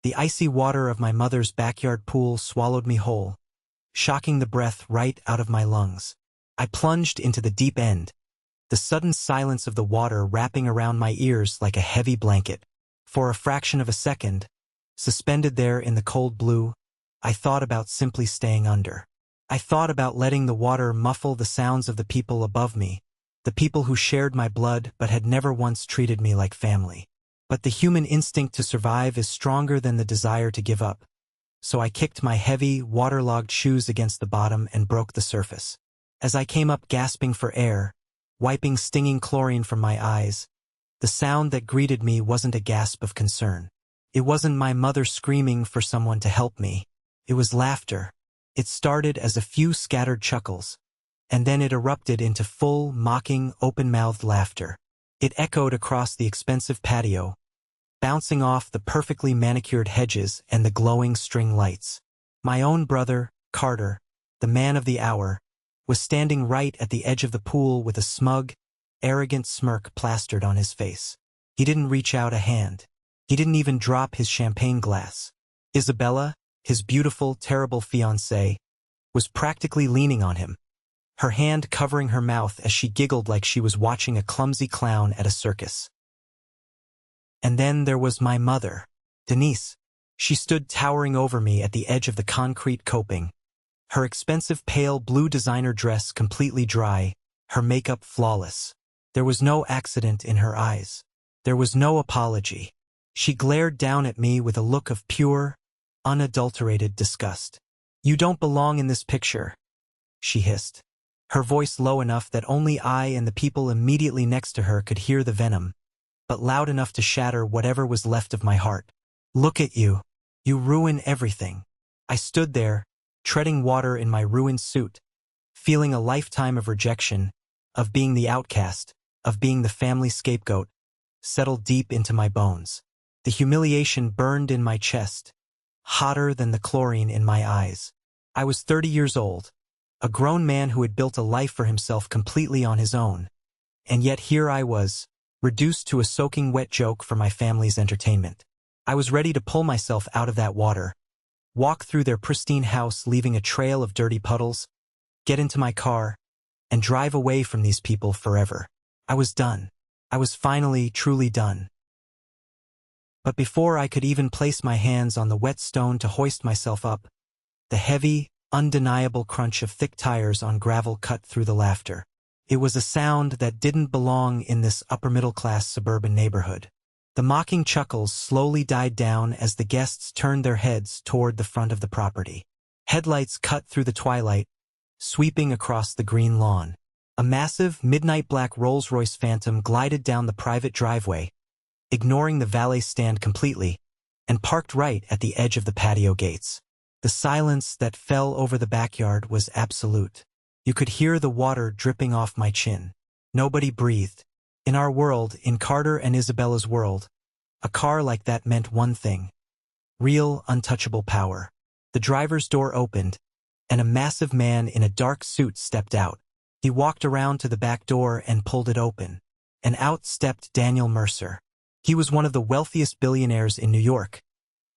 The icy water of my mother's backyard pool swallowed me whole, shocking the breath right out of my lungs. I plunged into the deep end, the sudden silence of the water wrapping around my ears like a heavy blanket. For a fraction of a second, suspended there in the cold blue, I thought about simply staying under. I thought about letting the water muffle the sounds of the people above me, the people who shared my blood but had never once treated me like family. But the human instinct to survive is stronger than the desire to give up, so I kicked my heavy, waterlogged shoes against the bottom and broke the surface. As I came up gasping for air, wiping stinging chlorine from my eyes, the sound that greeted me wasn't a gasp of concern. It wasn't my mother screaming for someone to help me. It was laughter. It started as a few scattered chuckles, and then it erupted into full, mocking, open-mouthed laughter. It echoed across the expensive patio, bouncing off the perfectly manicured hedges and the glowing string lights. My own brother, Carter, the man of the hour, was standing right at the edge of the pool with a smug, arrogant smirk plastered on his face. He didn't reach out a hand. He didn't even drop his champagne glass. Isabella, his beautiful, terrible fiancée, was practically leaning on him, her hand covering her mouth as she giggled like she was watching a clumsy clown at a circus. And then there was my mother, Denise. She stood towering over me at the edge of the concrete coping, her expensive pale blue designer dress completely dry, her makeup flawless. There was no accident in her eyes. There was no apology. She glared down at me with a look of pure, unadulterated disgust. "You don't belong in this picture," she hissed, her voice low enough that only I and the people immediately next to her could hear the venom, but loud enough to shatter whatever was left of my heart. "Look at you. You ruin everything." I stood there, treading water in my ruined suit, feeling a lifetime of rejection, of being the outcast, of being the family scapegoat, settled deep into my bones. The humiliation burned in my chest, hotter than the chlorine in my eyes. I was 30 years old, a grown man who had built a life for himself completely on his own, and yet here I was, reduced to a soaking wet joke for my family's entertainment. I was ready to pull myself out of that water, walk through their pristine house leaving a trail of dirty puddles, get into my car, and drive away from these people forever. I was done. I was finally, truly done. But before I could even place my hands on the wet stone to hoist myself up, the heavy, undeniable crunch of thick tires on gravel cut through the laughter. It was a sound that didn't belong in this upper-middle-class suburban neighborhood. The mocking chuckles slowly died down as the guests turned their heads toward the front of the property. Headlights cut through the twilight, sweeping across the green lawn. A massive, midnight black Rolls-Royce Phantom glided down the private driveway, ignoring the valet stand completely, and parked right at the edge of the patio gates. The silence that fell over the backyard was absolute. You could hear the water dripping off my chin. Nobody breathed. In our world, in Carter and Isabella's world, a car like that meant one thing: real, untouchable power. The driver's door opened, and a massive man in a dark suit stepped out. He walked around to the back door and pulled it open, and out stepped Daniel Mercer. He was one of the wealthiest billionaires in New York,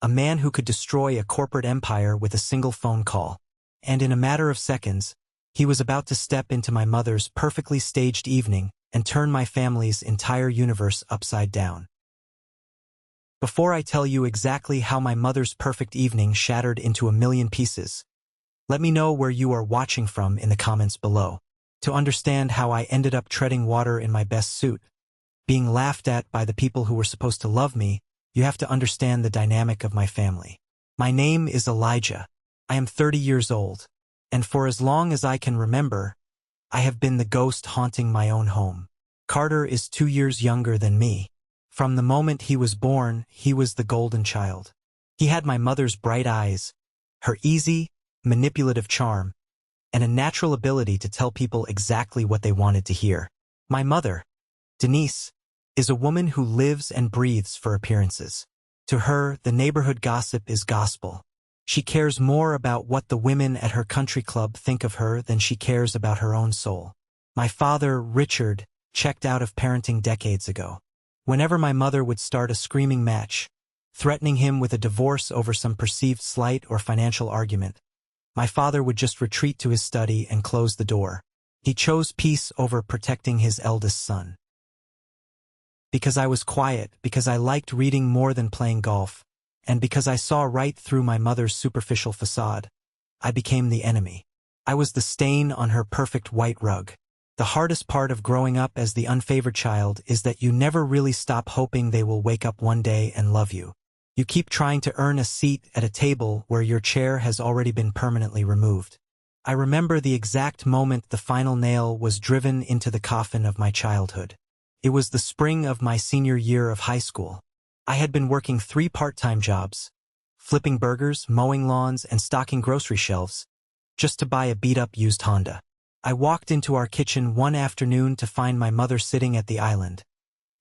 a man who could destroy a corporate empire with a single phone call. And in a matter of seconds, he was about to step into my mother's perfectly staged evening and turn my family's entire universe upside down. Before I tell you exactly how my mother's perfect evening shattered into a million pieces, let me know where you are watching from in the comments below. To understand how I ended up treading water in my best suit, being laughed at by the people who were supposed to love me, you have to understand the dynamic of my family. My name is Elijah. I am 30 years old, and for as long as I can remember, I have been the ghost haunting my own home. Carter is 2 years younger than me. From the moment he was born, he was the golden child. He had my mother's bright eyes, her easy, manipulative charm, and a natural ability to tell people exactly what they wanted to hear. My mother, Denise, is a woman who lives and breathes for appearances. To her, the neighborhood gossip is gospel. She cares more about what the women at her country club think of her than she cares about her own soul. My father, Richard, checked out of parenting decades ago. Whenever my mother would start a screaming match, threatening him with a divorce over some perceived slight or financial argument. My father would just retreat to his study and close the door. He chose peace over protecting his eldest son. Because I was quiet, because I liked reading more than playing golf, and because I saw right through my mother's superficial facade, I became the enemy. I was the stain on her perfect white rug. The hardest part of growing up as the unfavored child is that you never really stop hoping they will wake up one day and love you. You keep trying to earn a seat at a table where your chair has already been permanently removed. I remember the exact moment the final nail was driven into the coffin of my childhood. It was the spring of my senior year of high school. I had been working 3 part-time jobs, flipping burgers, mowing lawns, and stocking grocery shelves, just to buy a beat-up used Honda. I walked into our kitchen one afternoon to find my mother sitting at the island,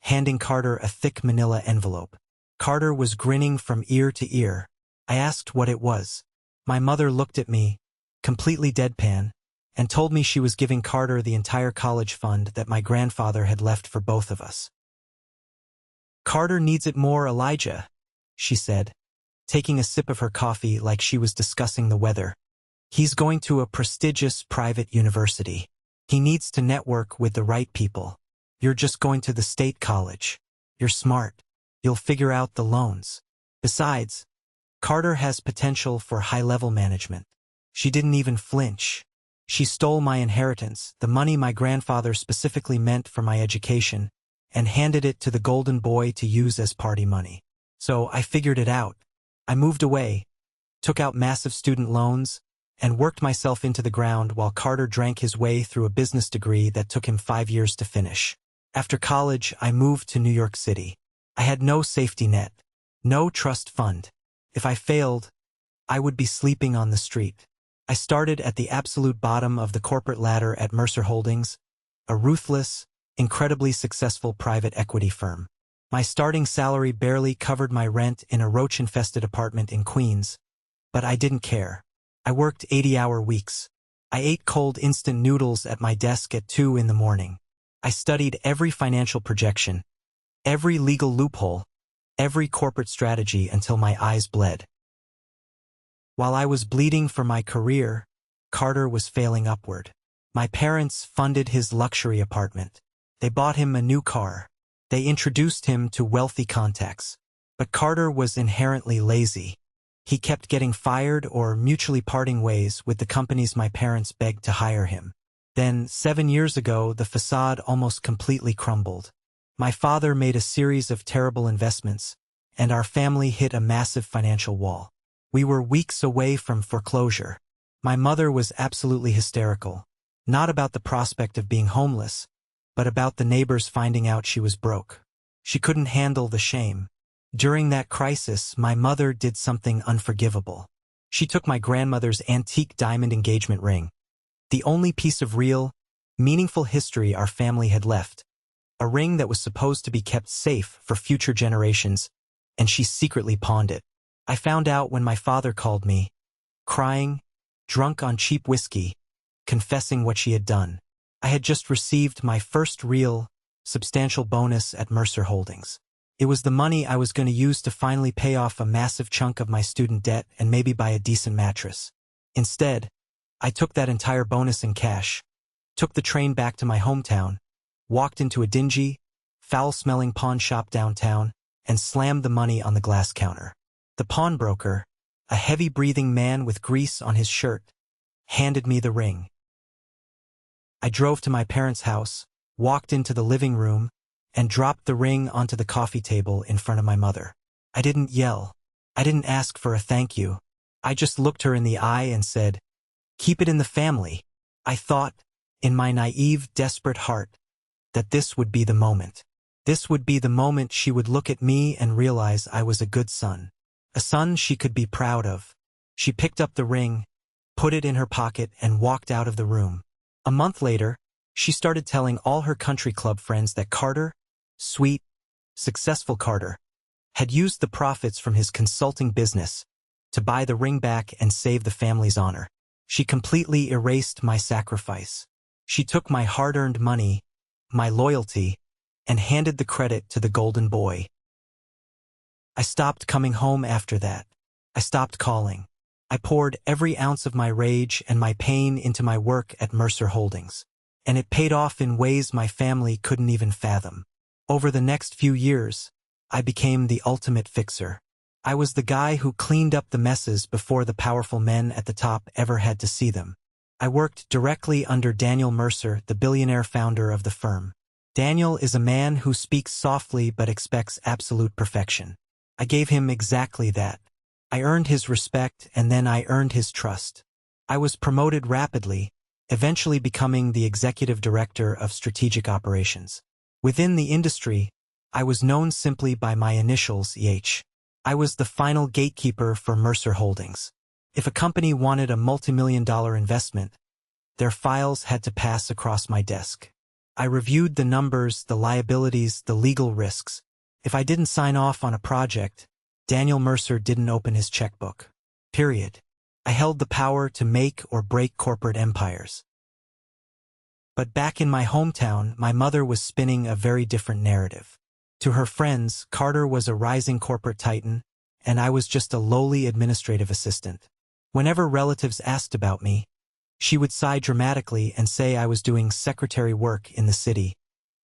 handing Carter a thick manila envelope. Carter was grinning from ear to ear. I asked what it was. My mother looked at me, completely deadpan, and told me she was giving Carter the entire college fund that my grandfather had left for both of us. "Carter needs it more, Elijah," she said, taking a sip of her coffee like she was discussing the weather. "He's going to a prestigious private university. He needs to network with the right people. You're just going to the state college. You're smart. You'll figure out the loans. Besides, Carter has potential for high-level management." She didn't even flinch. She stole my inheritance, the money my grandfather specifically meant for my education, and handed it to the golden boy to use as party money. So I figured it out. I moved away, took out massive student loans, and worked myself into the ground while Carter drank his way through a business degree that took him 5 years to finish. After college, I moved to New York City. I had no safety net, no trust fund. If I failed, I would be sleeping on the street. I started at the absolute bottom of the corporate ladder at Mercer Holdings, a ruthless, incredibly successful private equity firm. My starting salary barely covered my rent in a roach-infested apartment in Queens, but I didn't care. I worked 80-hour weeks. I ate cold instant noodles at my desk at 2 in the morning. I studied every financial projection, every legal loophole, every corporate strategy until my eyes bled. While I was bleeding for my career, Carter was failing upward. My parents funded his luxury apartment. They bought him a new car. They introduced him to wealthy contacts. But Carter was inherently lazy. He kept getting fired or mutually parting ways with the companies my parents begged to hire him. Then, 7 years ago, the facade almost completely crumbled. My father made a series of terrible investments, and our family hit a massive financial wall. We were weeks away from foreclosure. My mother was absolutely hysterical, not about the prospect of being homeless, but about the neighbors finding out she was broke. She couldn't handle the shame. During that crisis, my mother did something unforgivable. She took my grandmother's antique diamond engagement ring, the only piece of real, meaningful history our family had left, a ring that was supposed to be kept safe for future generations, and she secretly pawned it. I found out when my father called me, crying, drunk on cheap whiskey, confessing what she had done. I had just received my first real, substantial bonus at Mercer Holdings. It was the money I was going to use to finally pay off a massive chunk of my student debt and maybe buy a decent mattress. Instead, I took that entire bonus in cash, took the train back to my hometown, walked into a dingy, foul-smelling pawn shop downtown, and slammed the money on the glass counter. The pawnbroker, a heavy-breathing man with grease on his shirt, handed me the ring. I drove to my parents' house, walked into the living room, and dropped the ring onto the coffee table in front of my mother. I didn't yell. I didn't ask for a thank you. I just looked her in the eye and said, "Keep it in the family." I thought, in my naive, desperate heart, that this would be the moment. This would be the moment she would look at me and realize I was a good son. A son she could be proud of. She picked up the ring, put it in her pocket, and walked out of the room. A month later, she started telling all her country club friends that Carter, sweet, successful Carter, had used the profits from his consulting business to buy the ring back and save the family's honor. She completely erased my sacrifice. She took my hard-earned money, my loyalty, and handed the credit to the golden boy. I stopped coming home after that. I stopped calling. I poured every ounce of my rage and my pain into my work at Mercer Holdings. And it paid off in ways my family couldn't even fathom. Over the next few years, I became the ultimate fixer. I was the guy who cleaned up the messes before the powerful men at the top ever had to see them. I worked directly under Daniel Mercer, the billionaire founder of the firm. Daniel is a man who speaks softly but expects absolute perfection. I gave him exactly that. I earned his respect and then I earned his trust. I was promoted rapidly, eventually becoming the executive director of strategic operations. Within the industry, I was known simply by my initials, EH. I was the final gatekeeper for Mercer Holdings. If a company wanted a multimillion-dollar investment, their files had to pass across my desk. I reviewed the numbers, the liabilities, the legal risks. If I didn't sign off on a project, Daniel Mercer didn't open his checkbook. Period. I held the power to make or break corporate empires. But back in my hometown, my mother was spinning a very different narrative. To her friends, Carter was a rising corporate titan, and I was just a lowly administrative assistant. Whenever relatives asked about me, she would sigh dramatically and say I was doing secretary work in the city,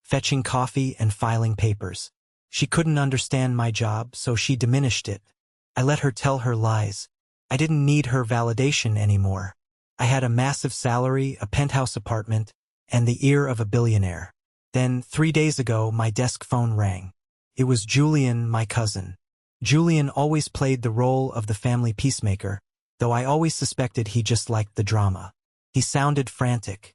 fetching coffee and filing papers. She couldn't understand my job, so she diminished it. I let her tell her lies. I didn't need her validation anymore. I had a massive salary, a penthouse apartment, and the ear of a billionaire. Then, 3 days ago, my desk phone rang. It was Julian, my cousin. Julian always played the role of the family peacemaker, though I always suspected he just liked the drama. He sounded frantic.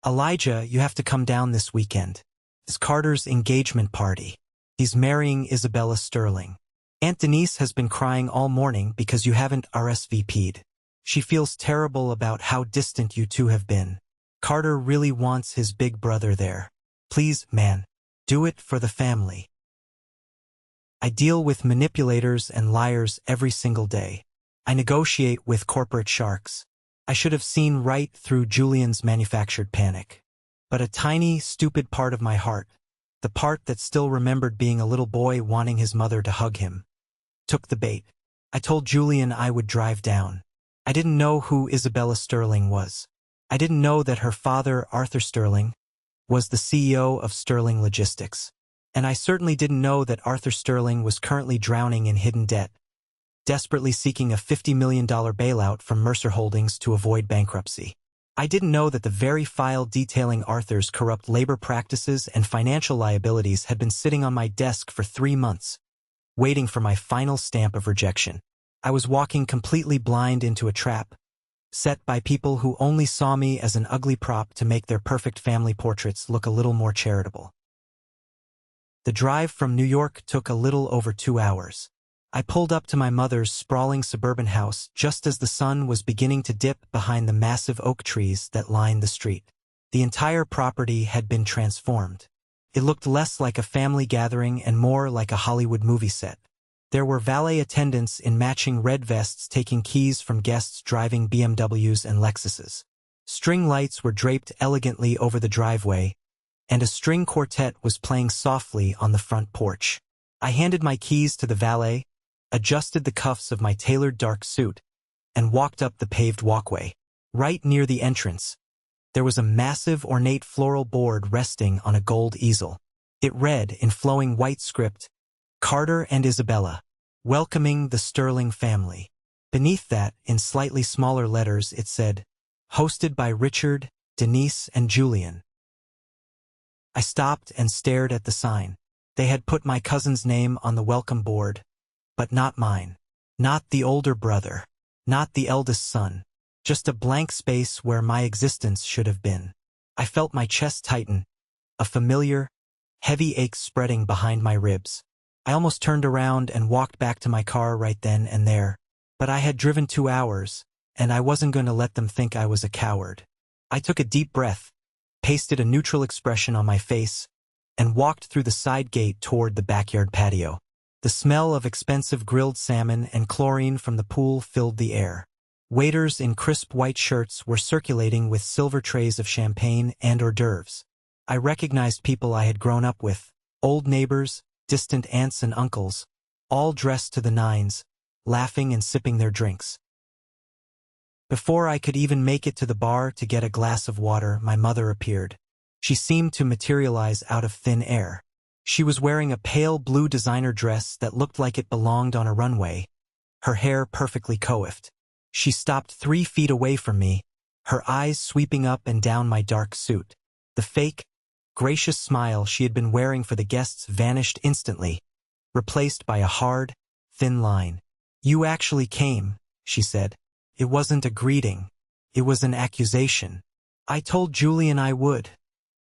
"Elijah, you have to come down this weekend. It's Carter's engagement party. He's marrying Isabella Sterling. Aunt Denise has been crying all morning because you haven't RSVP'd. She feels terrible about how distant you two have been. Carter really wants his big brother there. Please, man, do it for the family." I deal with manipulators and liars every single day. I negotiate with corporate sharks. I should have seen right through Julian's manufactured panic. But a tiny, stupid part of my heart, the part that still remembered being a little boy wanting his mother to hug him, took the bait. I told Julian I would drive down. I didn't know who Isabella Sterling was. I didn't know that her father, Arthur Sterling, was the CEO of Sterling Logistics. And I certainly didn't know that Arthur Sterling was currently drowning in hidden debt, desperately seeking a $50 million bailout from Mercer Holdings to avoid bankruptcy. I didn't know that the very file detailing Arthur's corrupt labor practices and financial liabilities had been sitting on my desk for 3 months, waiting for my final stamp of rejection. I was walking completely blind into a trap, set by people who only saw me as an ugly prop to make their perfect family portraits look a little more charitable. The drive from New York took a little over 2 hours. I pulled up to my mother's sprawling suburban house just as the sun was beginning to dip behind the massive oak trees that lined the street. The entire property had been transformed. It looked less like a family gathering and more like a Hollywood movie set. There were valet attendants in matching red vests taking keys from guests driving BMWs and Lexuses. String lights were draped elegantly over the driveway, and a string quartet was playing softly on the front porch. I handed my keys to the valet, adjusted the cuffs of my tailored dark suit, and walked up the paved walkway. Right near the entrance, there was a massive ornate floral board resting on a gold easel. It read, in flowing white script, "Carter and Isabella, welcoming the Sterling family." Beneath that, in slightly smaller letters, it said, "Hosted by Richard, Denise, and Julian." I stopped and stared at the sign. They had put my cousin's name on the welcome board, but not mine. Not the older brother. Not the eldest son. Just a blank space where my existence should have been. I felt my chest tighten, a familiar, heavy ache spreading behind my ribs. I almost turned around and walked back to my car right then and there. But I had driven 2 hours, and I wasn't going to let them think I was a coward. I took a deep breath, pasted a neutral expression on my face, and walked through the side gate toward the backyard patio. The smell of expensive grilled salmon and chlorine from the pool filled the air. Waiters in crisp white shirts were circulating with silver trays of champagne and hors d'oeuvres. I recognized people I had grown up with, old neighbors, distant aunts and uncles, all dressed to the nines, laughing and sipping their drinks. Before I could even make it to the bar to get a glass of water, my mother appeared. She seemed to materialize out of thin air. She was wearing a pale blue designer dress that looked like it belonged on a runway, her hair perfectly coiffed. She stopped 3 feet away from me, her eyes sweeping up and down my dark suit. The fake, gracious smile she had been wearing for the guests vanished instantly, replaced by a hard, thin line. "You actually came," she said. "It wasn't a greeting. It was an accusation." "I told Julian I would,"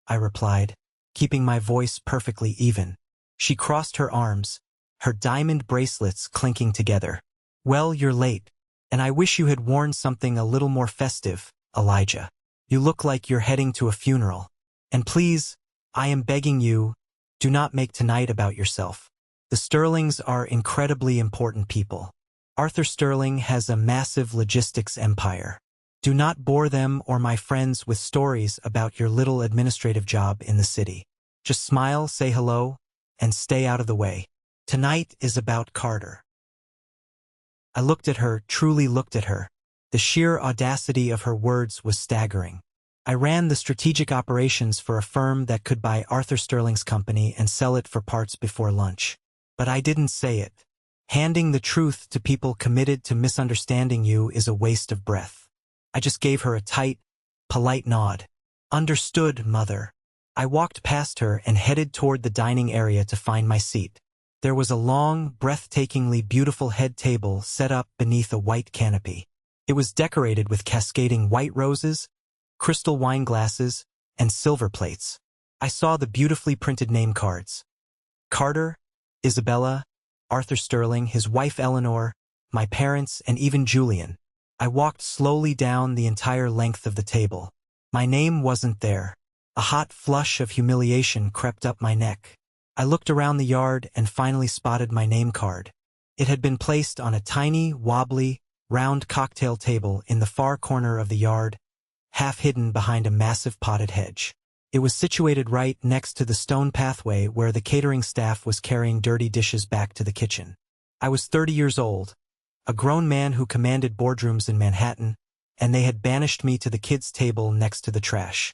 I replied, keeping my voice perfectly even. She crossed her arms, her diamond bracelets clinking together. "Well, you're late, and I wish you had worn something a little more festive, Elijah. You look like you're heading to a funeral. And please, I am begging you, do not make tonight about yourself. The Sterlings are incredibly important people. Arthur Sterling has a massive logistics empire. Do not bore them or my friends with stories about your little administrative job in the city. Just smile, say hello, and stay out of the way. Tonight is about Carter." I looked at her, truly looked at her. The sheer audacity of her words was staggering. I ran the strategic operations for a firm that could buy Arthur Sterling's company and sell it for parts before lunch. But I didn't say it. Handing the truth to people committed to misunderstanding you is a waste of breath. I just gave her a tight, polite nod. "Understood, Mother." I walked past her and headed toward the dining area to find my seat. There was a long, breathtakingly beautiful head table set up beneath a white canopy. It was decorated with cascading white roses, crystal wine glasses, and silver plates. I saw the beautifully printed name cards. Carter, Isabella, Arthur Sterling, his wife Eleanor, my parents, and even Julian. I walked slowly down the entire length of the table. My name wasn't there. A hot flush of humiliation crept up my neck. I looked around the yard and finally spotted my name card. It had been placed on a tiny, wobbly, round cocktail table in the far corner of the yard, half hidden behind a massive potted hedge. It was situated right next to the stone pathway where the catering staff was carrying dirty dishes back to the kitchen. I was 30 years old, a grown man who commanded boardrooms in Manhattan, and they had banished me to the kids' table next to the trash.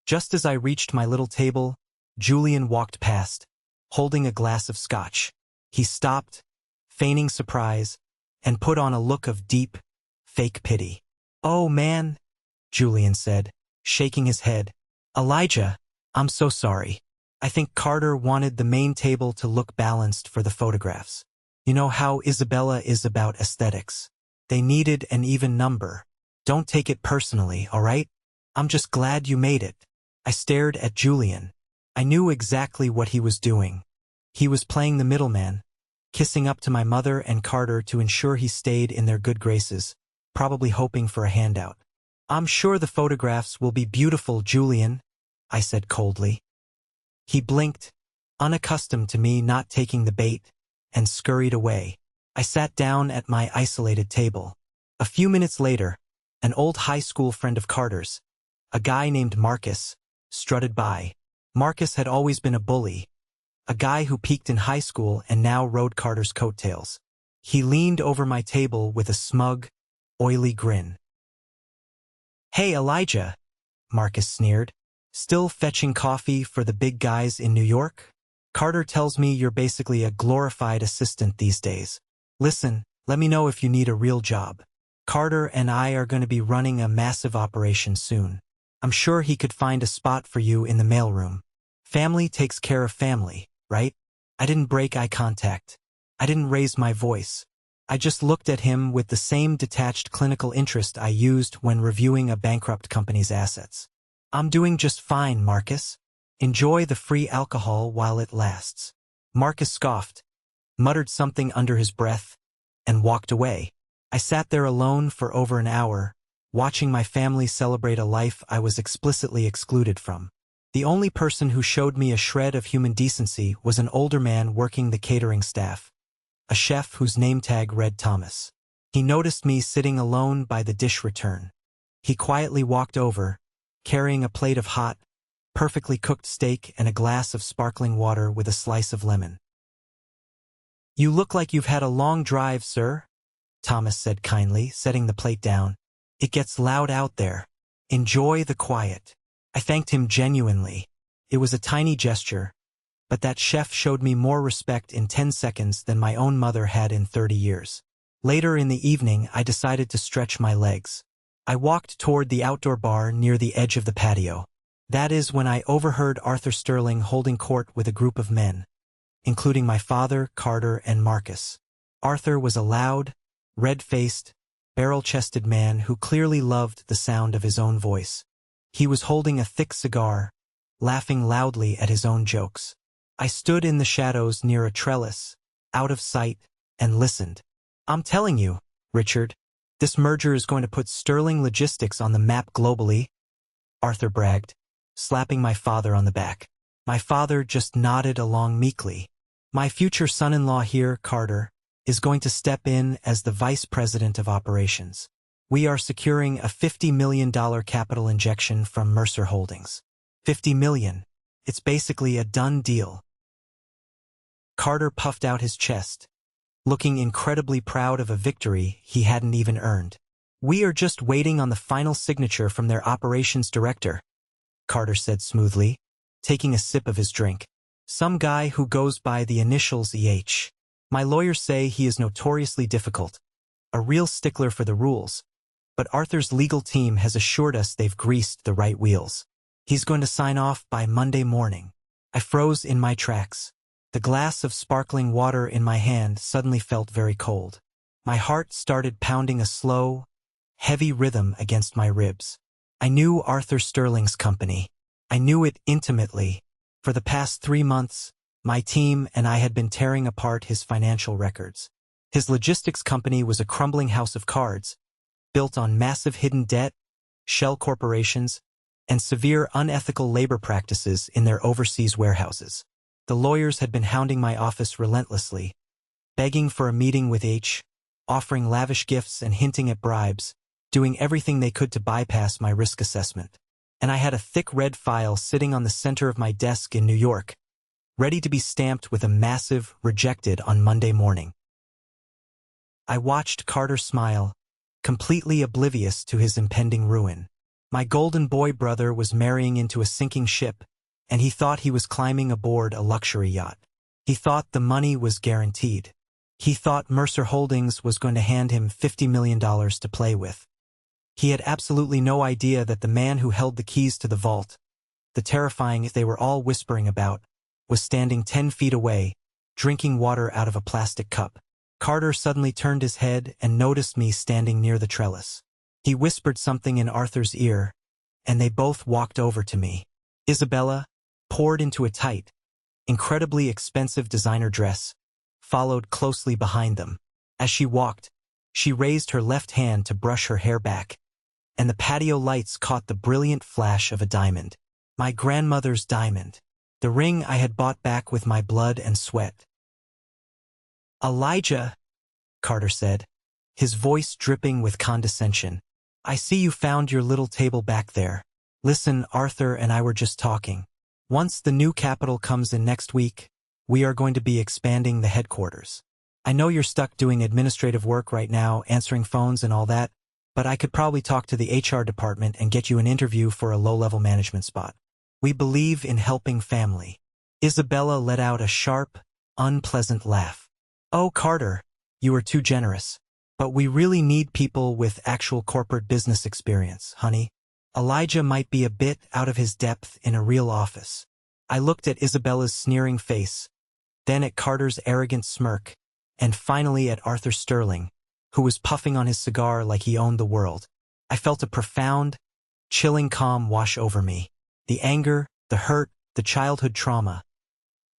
Just as I reached my little table, Julian walked past, holding a glass of scotch. He stopped, feigning surprise, and put on a look of deep, fake pity. "Oh, man," Julian said, shaking his head. "Elijah, I'm so sorry. I think Carter wanted the main table to look balanced for the photographs. You know how Isabella is about aesthetics. They needed an even number. Don't take it personally, all right? I'm just glad you made it." I stared at Julian. I knew exactly what he was doing. He was playing the middleman, kissing up to my mother and Carter to ensure he stayed in their good graces, probably hoping for a handout. "I'm sure the photographs will be beautiful, Julian," I said coldly. He blinked, unaccustomed to me not taking the bait, and scurried away. I sat down at my isolated table. A few minutes later, an old high school friend of Carter's, a guy named Marcus, strutted by. Marcus had always been a bully, a guy who peaked in high school and now rode Carter's coattails. He leaned over my table with a smug, oily grin. "Hey, Elijah," Marcus sneered. "Still fetching coffee for the big guys in New York? Carter tells me you're basically a glorified assistant these days. Listen, let me know if you need a real job. Carter and I are going to be running a massive operation soon. I'm sure he could find a spot for you in the mailroom. Family takes care of family, right?" I didn't break eye contact. I didn't raise my voice. I just looked at him with the same detached clinical interest I used when reviewing a bankrupt company's assets. "I'm doing just fine, Marcus. Enjoy the free alcohol while it lasts." Marcus scoffed, muttered something under his breath, and walked away. I sat there alone for over an hour, watching my family celebrate a life I was explicitly excluded from. The only person who showed me a shred of human decency was an older man working the catering staff, a chef whose name tag read Thomas. He noticed me sitting alone by the dish return. He quietly walked over, carrying a plate of hot, perfectly cooked steak and a glass of sparkling water with a slice of lemon. "You look like you've had a long drive, sir," Thomas said kindly, setting the plate down. "It gets loud out there. Enjoy the quiet." I thanked him genuinely. It was a tiny gesture, but that chef showed me more respect in 10 seconds than my own mother had in 30 years. Later in the evening, I decided to stretch my legs. I walked toward the outdoor bar near the edge of the patio. That is when I overheard Arthur Sterling holding court with a group of men, including my father, Carter, and Marcus. Arthur was a loud, red-faced, barrel-chested man who clearly loved the sound of his own voice. He was holding a thick cigar, laughing loudly at his own jokes. I stood in the shadows near a trellis, out of sight, and listened. "I'm telling you, Richard, this merger is going to put Sterling Logistics on the map globally," Arthur bragged, slapping my father on the back. My father just nodded along meekly. "My future son-in-law here, Carter, is going to step in as the vice president of operations. We are securing a $50 million capital injection from Mercer Holdings. $50 million. It's basically a done deal." Carter puffed out his chest, looking incredibly proud of a victory he hadn't even earned. "We are just waiting on the final signature from their operations director," Carter said smoothly, taking a sip of his drink. "Some guy who goes by the initials EH. My lawyers say he is notoriously difficult, a real stickler for the rules, but Arthur's legal team has assured us they've greased the right wheels. He's going to sign off by Monday morning." I froze in my tracks. The glass of sparkling water in my hand suddenly felt very cold. My heart started pounding a slow, heavy rhythm against my ribs. I knew Arthur Sterling's company. I knew it intimately. For the past 3 months, my team and I had been tearing apart his financial records. His logistics company was a crumbling house of cards, built on massive hidden debt, shell corporations, and severe unethical labor practices in their overseas warehouses. The lawyers had been hounding my office relentlessly, begging for a meeting with H, offering lavish gifts and hinting at bribes, doing everything they could to bypass my risk assessment. And I had a thick red file sitting on the center of my desk in New York, ready to be stamped with a massive "rejected" on Monday morning. I watched Carter smile, completely oblivious to his impending ruin. My golden boy brother was marrying into a sinking ship, and he thought he was climbing aboard a luxury yacht. He thought the money was guaranteed. He thought Mercer Holdings was going to hand him $50 million to play with. He had absolutely no idea that the man who held the keys to the vault, the terrifying they were all whispering about, was standing 10 feet away, drinking water out of a plastic cup. Carter suddenly turned his head and noticed me standing near the trellis. He whispered something in Arthur's ear, and they both walked over to me. Isabella, poured into a tight, incredibly expensive designer dress, followed closely behind them. As she walked, she raised her left hand to brush her hair back, and the patio lights caught the brilliant flash of a diamond. My grandmother's diamond. The ring I had bought back with my blood and sweat. "Elijah," Carter said, his voice dripping with condescension, "I see you found your little table back there. Listen, Arthur and I were just talking. Once the new capital comes in next week, we are going to be expanding the headquarters. I know you're stuck doing administrative work right now, answering phones and all that, but I could probably talk to the HR department and get you an interview for a low-level management spot. We believe in helping family." Isabella let out a sharp, unpleasant laugh. "Oh, Carter, you are too generous. But we really need people with actual corporate business experience, honey. Elijah might be a bit out of his depth in a real office." I looked at Isabella's sneering face, then at Carter's arrogant smirk, and finally at Arthur Sterling, who was puffing on his cigar like he owned the world. I felt a profound, chilling calm wash over me. The anger, the hurt, the childhood trauma.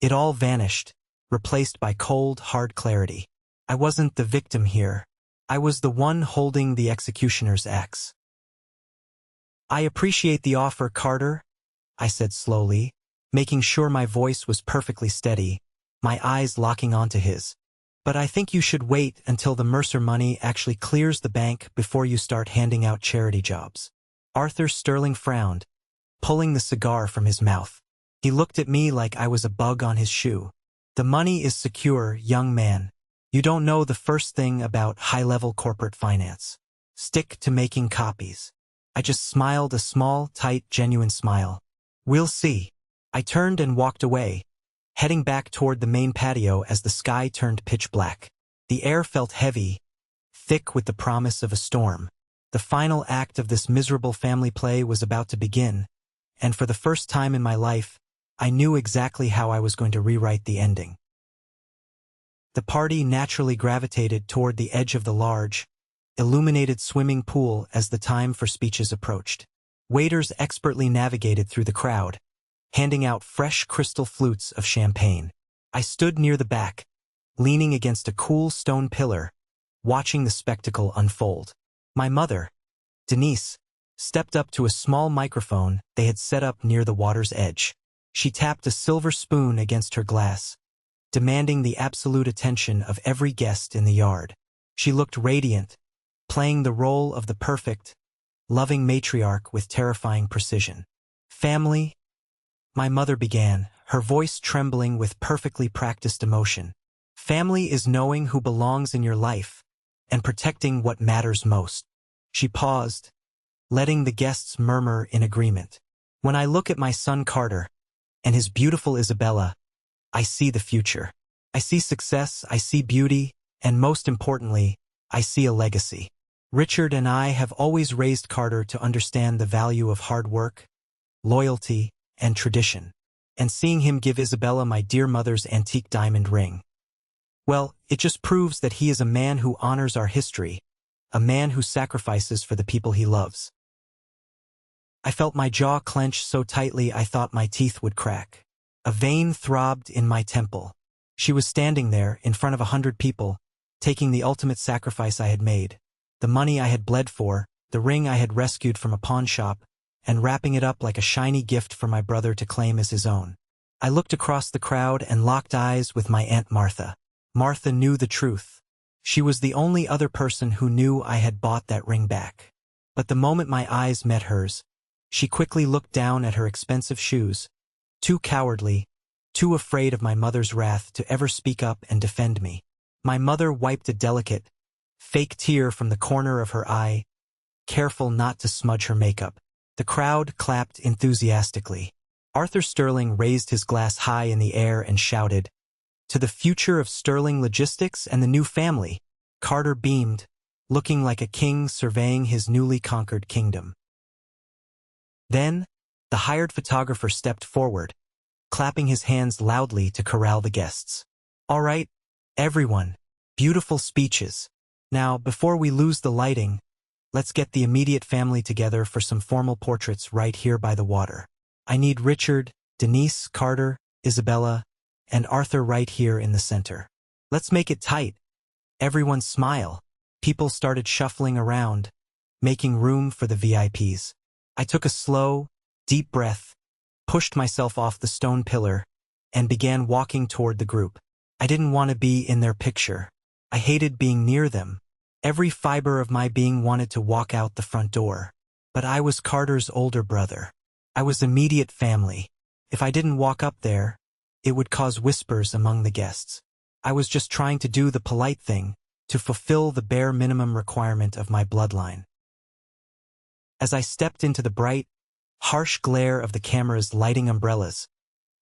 It all vanished, replaced by cold, hard clarity. I wasn't the victim here. I was the one holding the executioner's axe. "I appreciate the offer, Carter," I said slowly, making sure my voice was perfectly steady, my eyes locking onto his. "But I think you should wait until the Mercer money actually clears the bank before you start handing out charity jobs." Arthur Sterling frowned, pulling the cigar from his mouth. He looked at me like I was a bug on his shoe. The money is secure, young man. You don't know the first thing about high-level corporate finance. Stick to making copies. I just smiled a small, tight, genuine smile. We'll see. I turned and walked away, heading back toward the main patio as the sky turned pitch black. The air felt heavy, thick with the promise of a storm. The final act of this miserable family play was about to begin, and for the first time in my life, I knew exactly how I was going to rewrite the ending. The party naturally gravitated toward the edge of the large, illuminated swimming pool as the time for speeches approached. Waiters expertly navigated through the crowd, handing out fresh crystal flutes of champagne. I stood near the back, leaning against a cool stone pillar, watching the spectacle unfold. My mother, Denise, stepped up to a small microphone they had set up near the water's edge. She tapped a silver spoon against her glass, demanding the absolute attention of every guest in the yard. She looked radiant, playing the role of the perfect, loving matriarch with terrifying precision. Family, my mother began, her voice trembling with perfectly practiced emotion. Family is knowing who belongs in your life and protecting what matters most. She paused, letting the guests murmur in agreement. When I look at my son Carter and his beautiful Isabella, I see the future. I see success, I see beauty, and most importantly, I see a legacy. Richard and I have always raised Carter to understand the value of hard work, loyalty, and tradition. And seeing him give Isabella my dear mother's antique diamond ring, well, it just proves that he is a man who honors our history, a man who sacrifices for the people he loves. I felt my jaw clench so tightly I thought my teeth would crack. A vein throbbed in my temple. She was standing there, in front of 100 people, taking the ultimate sacrifice I had made, the money I had bled for, the ring I had rescued from a pawn shop, and wrapping it up like a shiny gift for my brother to claim as his own. I looked across the crowd and locked eyes with my Aunt Martha. Martha knew the truth. She was the only other person who knew I had bought that ring back. But the moment my eyes met hers, she quickly looked down at her expensive shoes, too cowardly, too afraid of my mother's wrath to ever speak up and defend me. My mother wiped a delicate, fake tear from the corner of her eye, careful not to smudge her makeup. The crowd clapped enthusiastically. Arthur Sterling raised his glass high in the air and shouted, "To the future of Sterling Logistics and the new family." Carter beamed, looking like a king surveying his newly conquered kingdom. Then, the hired photographer stepped forward, clapping his hands loudly to corral the guests. "All right, everyone, beautiful speeches. Now, before we lose the lighting, let's get the immediate family together for some formal portraits right here by the water. I need Richard, Denise, Carter, Isabella, and Arthur right here in the center. Let's make it tight. Everyone smile." People started shuffling around, making room for the VIPs. I took a slow, deep breath, pushed myself off the stone pillar, and began walking toward the group. I didn't want to be in their picture. I hated being near them. Every fiber of my being wanted to walk out the front door. But I was Carter's older brother. I was immediate family. If I didn't walk up there, it would cause whispers among the guests. I was just trying to do the polite thing, to fulfill the bare minimum requirement of my bloodline. As I stepped into the bright, harsh glare of the camera's lighting umbrellas,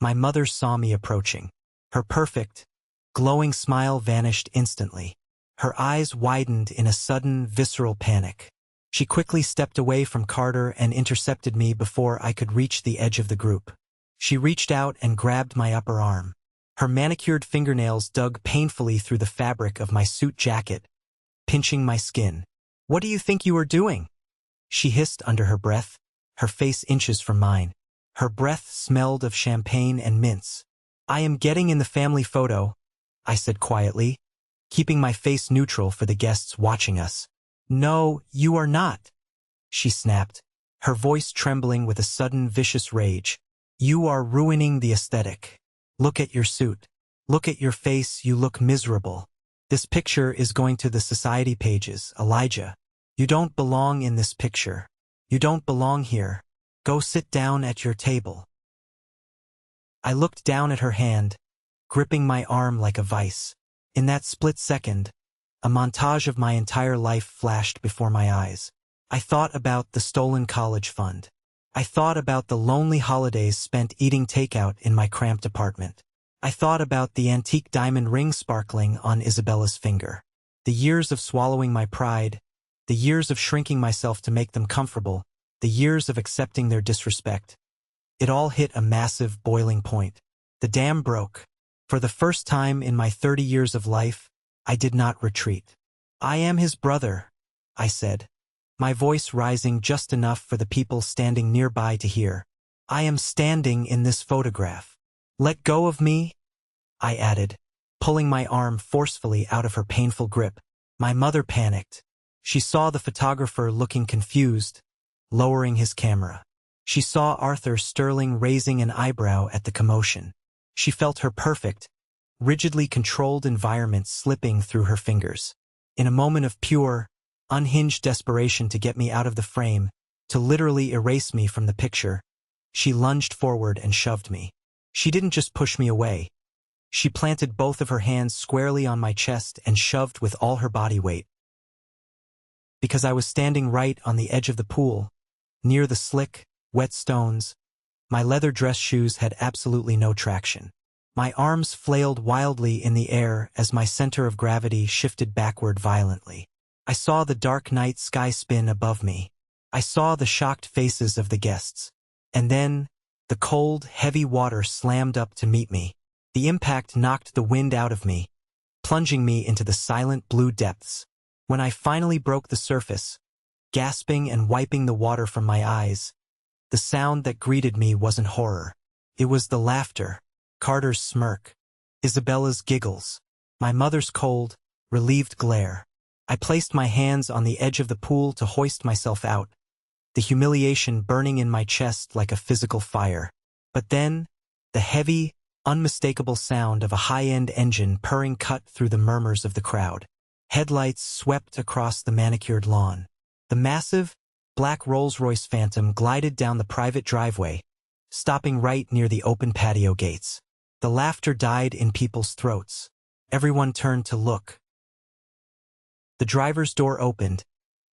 my mother saw me approaching. Her perfect, glowing smile vanished instantly. Her eyes widened in a sudden, visceral panic. She quickly stepped away from Carter and intercepted me before I could reach the edge of the group. She reached out and grabbed my upper arm. Her manicured fingernails dug painfully through the fabric of my suit jacket, pinching my skin. "What do you think you are doing?" she hissed under her breath, her face inches from mine. Her breath smelled of champagne and mints. "I am getting in the family photo," I said quietly, keeping my face neutral for the guests watching us. "No, you are not," she snapped, her voice trembling with a sudden vicious rage. "You are ruining the aesthetic. Look at your suit. Look at your face, you look miserable. This picture is going to the society pages, Elijah. You don't belong in this picture. You don't belong here. Go sit down at your table." I looked down at her hand, gripping my arm like a vice. In that split second, a montage of my entire life flashed before my eyes. I thought about the stolen college fund. I thought about the lonely holidays spent eating takeout in my cramped apartment. I thought about the antique diamond ring sparkling on Isabella's finger. The years of swallowing my pride, the years of shrinking myself to make them comfortable, the years of accepting their disrespect. It all hit a massive boiling point. The dam broke. For the first time in my 30 years of life, I did not retreat. "I am his brother," I said, my voice rising just enough for the people standing nearby to hear. "I am standing in this photograph. Let go of me," I added, pulling my arm forcefully out of her painful grip. My mother panicked. She saw the photographer looking confused, lowering his camera. She saw Arthur Sterling raising an eyebrow at the commotion. She felt her perfect, rigidly controlled environment slipping through her fingers. In a moment of pure, unhinged desperation to get me out of the frame, to literally erase me from the picture, she lunged forward and shoved me. She didn't just push me away. She planted both of her hands squarely on my chest and shoved with all her body weight. Because I was standing right on the edge of the pool, near the slick, wet stones, my leather dress shoes had absolutely no traction. My arms flailed wildly in the air as my center of gravity shifted backward violently. I saw the dark night sky spin above me. I saw the shocked faces of the guests. And then, the cold, heavy water slammed up to meet me. The impact knocked the wind out of me, plunging me into the silent blue depths. When I finally broke the surface, gasping and wiping the water from my eyes, the sound that greeted me wasn't horror. It was the laughter, Carter's smirk, Isabella's giggles, my mother's cold, relieved glare. I placed my hands on the edge of the pool to hoist myself out, the humiliation burning in my chest like a physical fire. But then, the heavy, unmistakable sound of a high-end engine purring cut through the murmurs of the crowd. Headlights swept across the manicured lawn. The massive, black Rolls-Royce Phantom glided down the private driveway, stopping right near the open patio gates. The laughter died in people's throats. Everyone turned to look. The driver's door opened,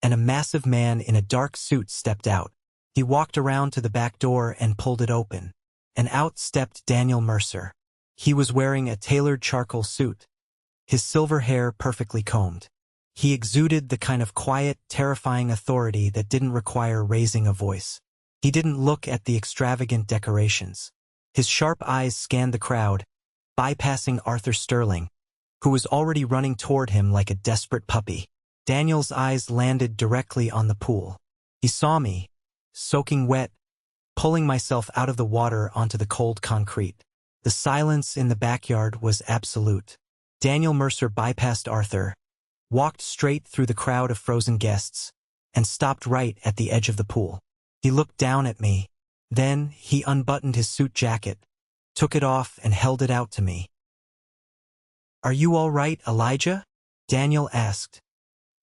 and a massive man in a dark suit stepped out. He walked around to the back door and pulled it open. And out stepped Daniel Mercer. He was wearing a tailored charcoal suit, his silver hair perfectly combed. He exuded the kind of quiet, terrifying authority that didn't require raising a voice. He didn't look at the extravagant decorations. His sharp eyes scanned the crowd, bypassing Arthur Sterling, who was already running toward him like a desperate puppy. Daniel's eyes landed directly on the pool. He saw me, soaking wet, pulling myself out of the water onto the cold concrete. The silence in the backyard was absolute. Daniel Mercer bypassed Arthur, walked straight through the crowd of frozen guests, and stopped right at the edge of the pool. He looked down at me. Then he unbuttoned his suit jacket, took it off and held it out to me. "Are you all right, Elijah?" Daniel asked,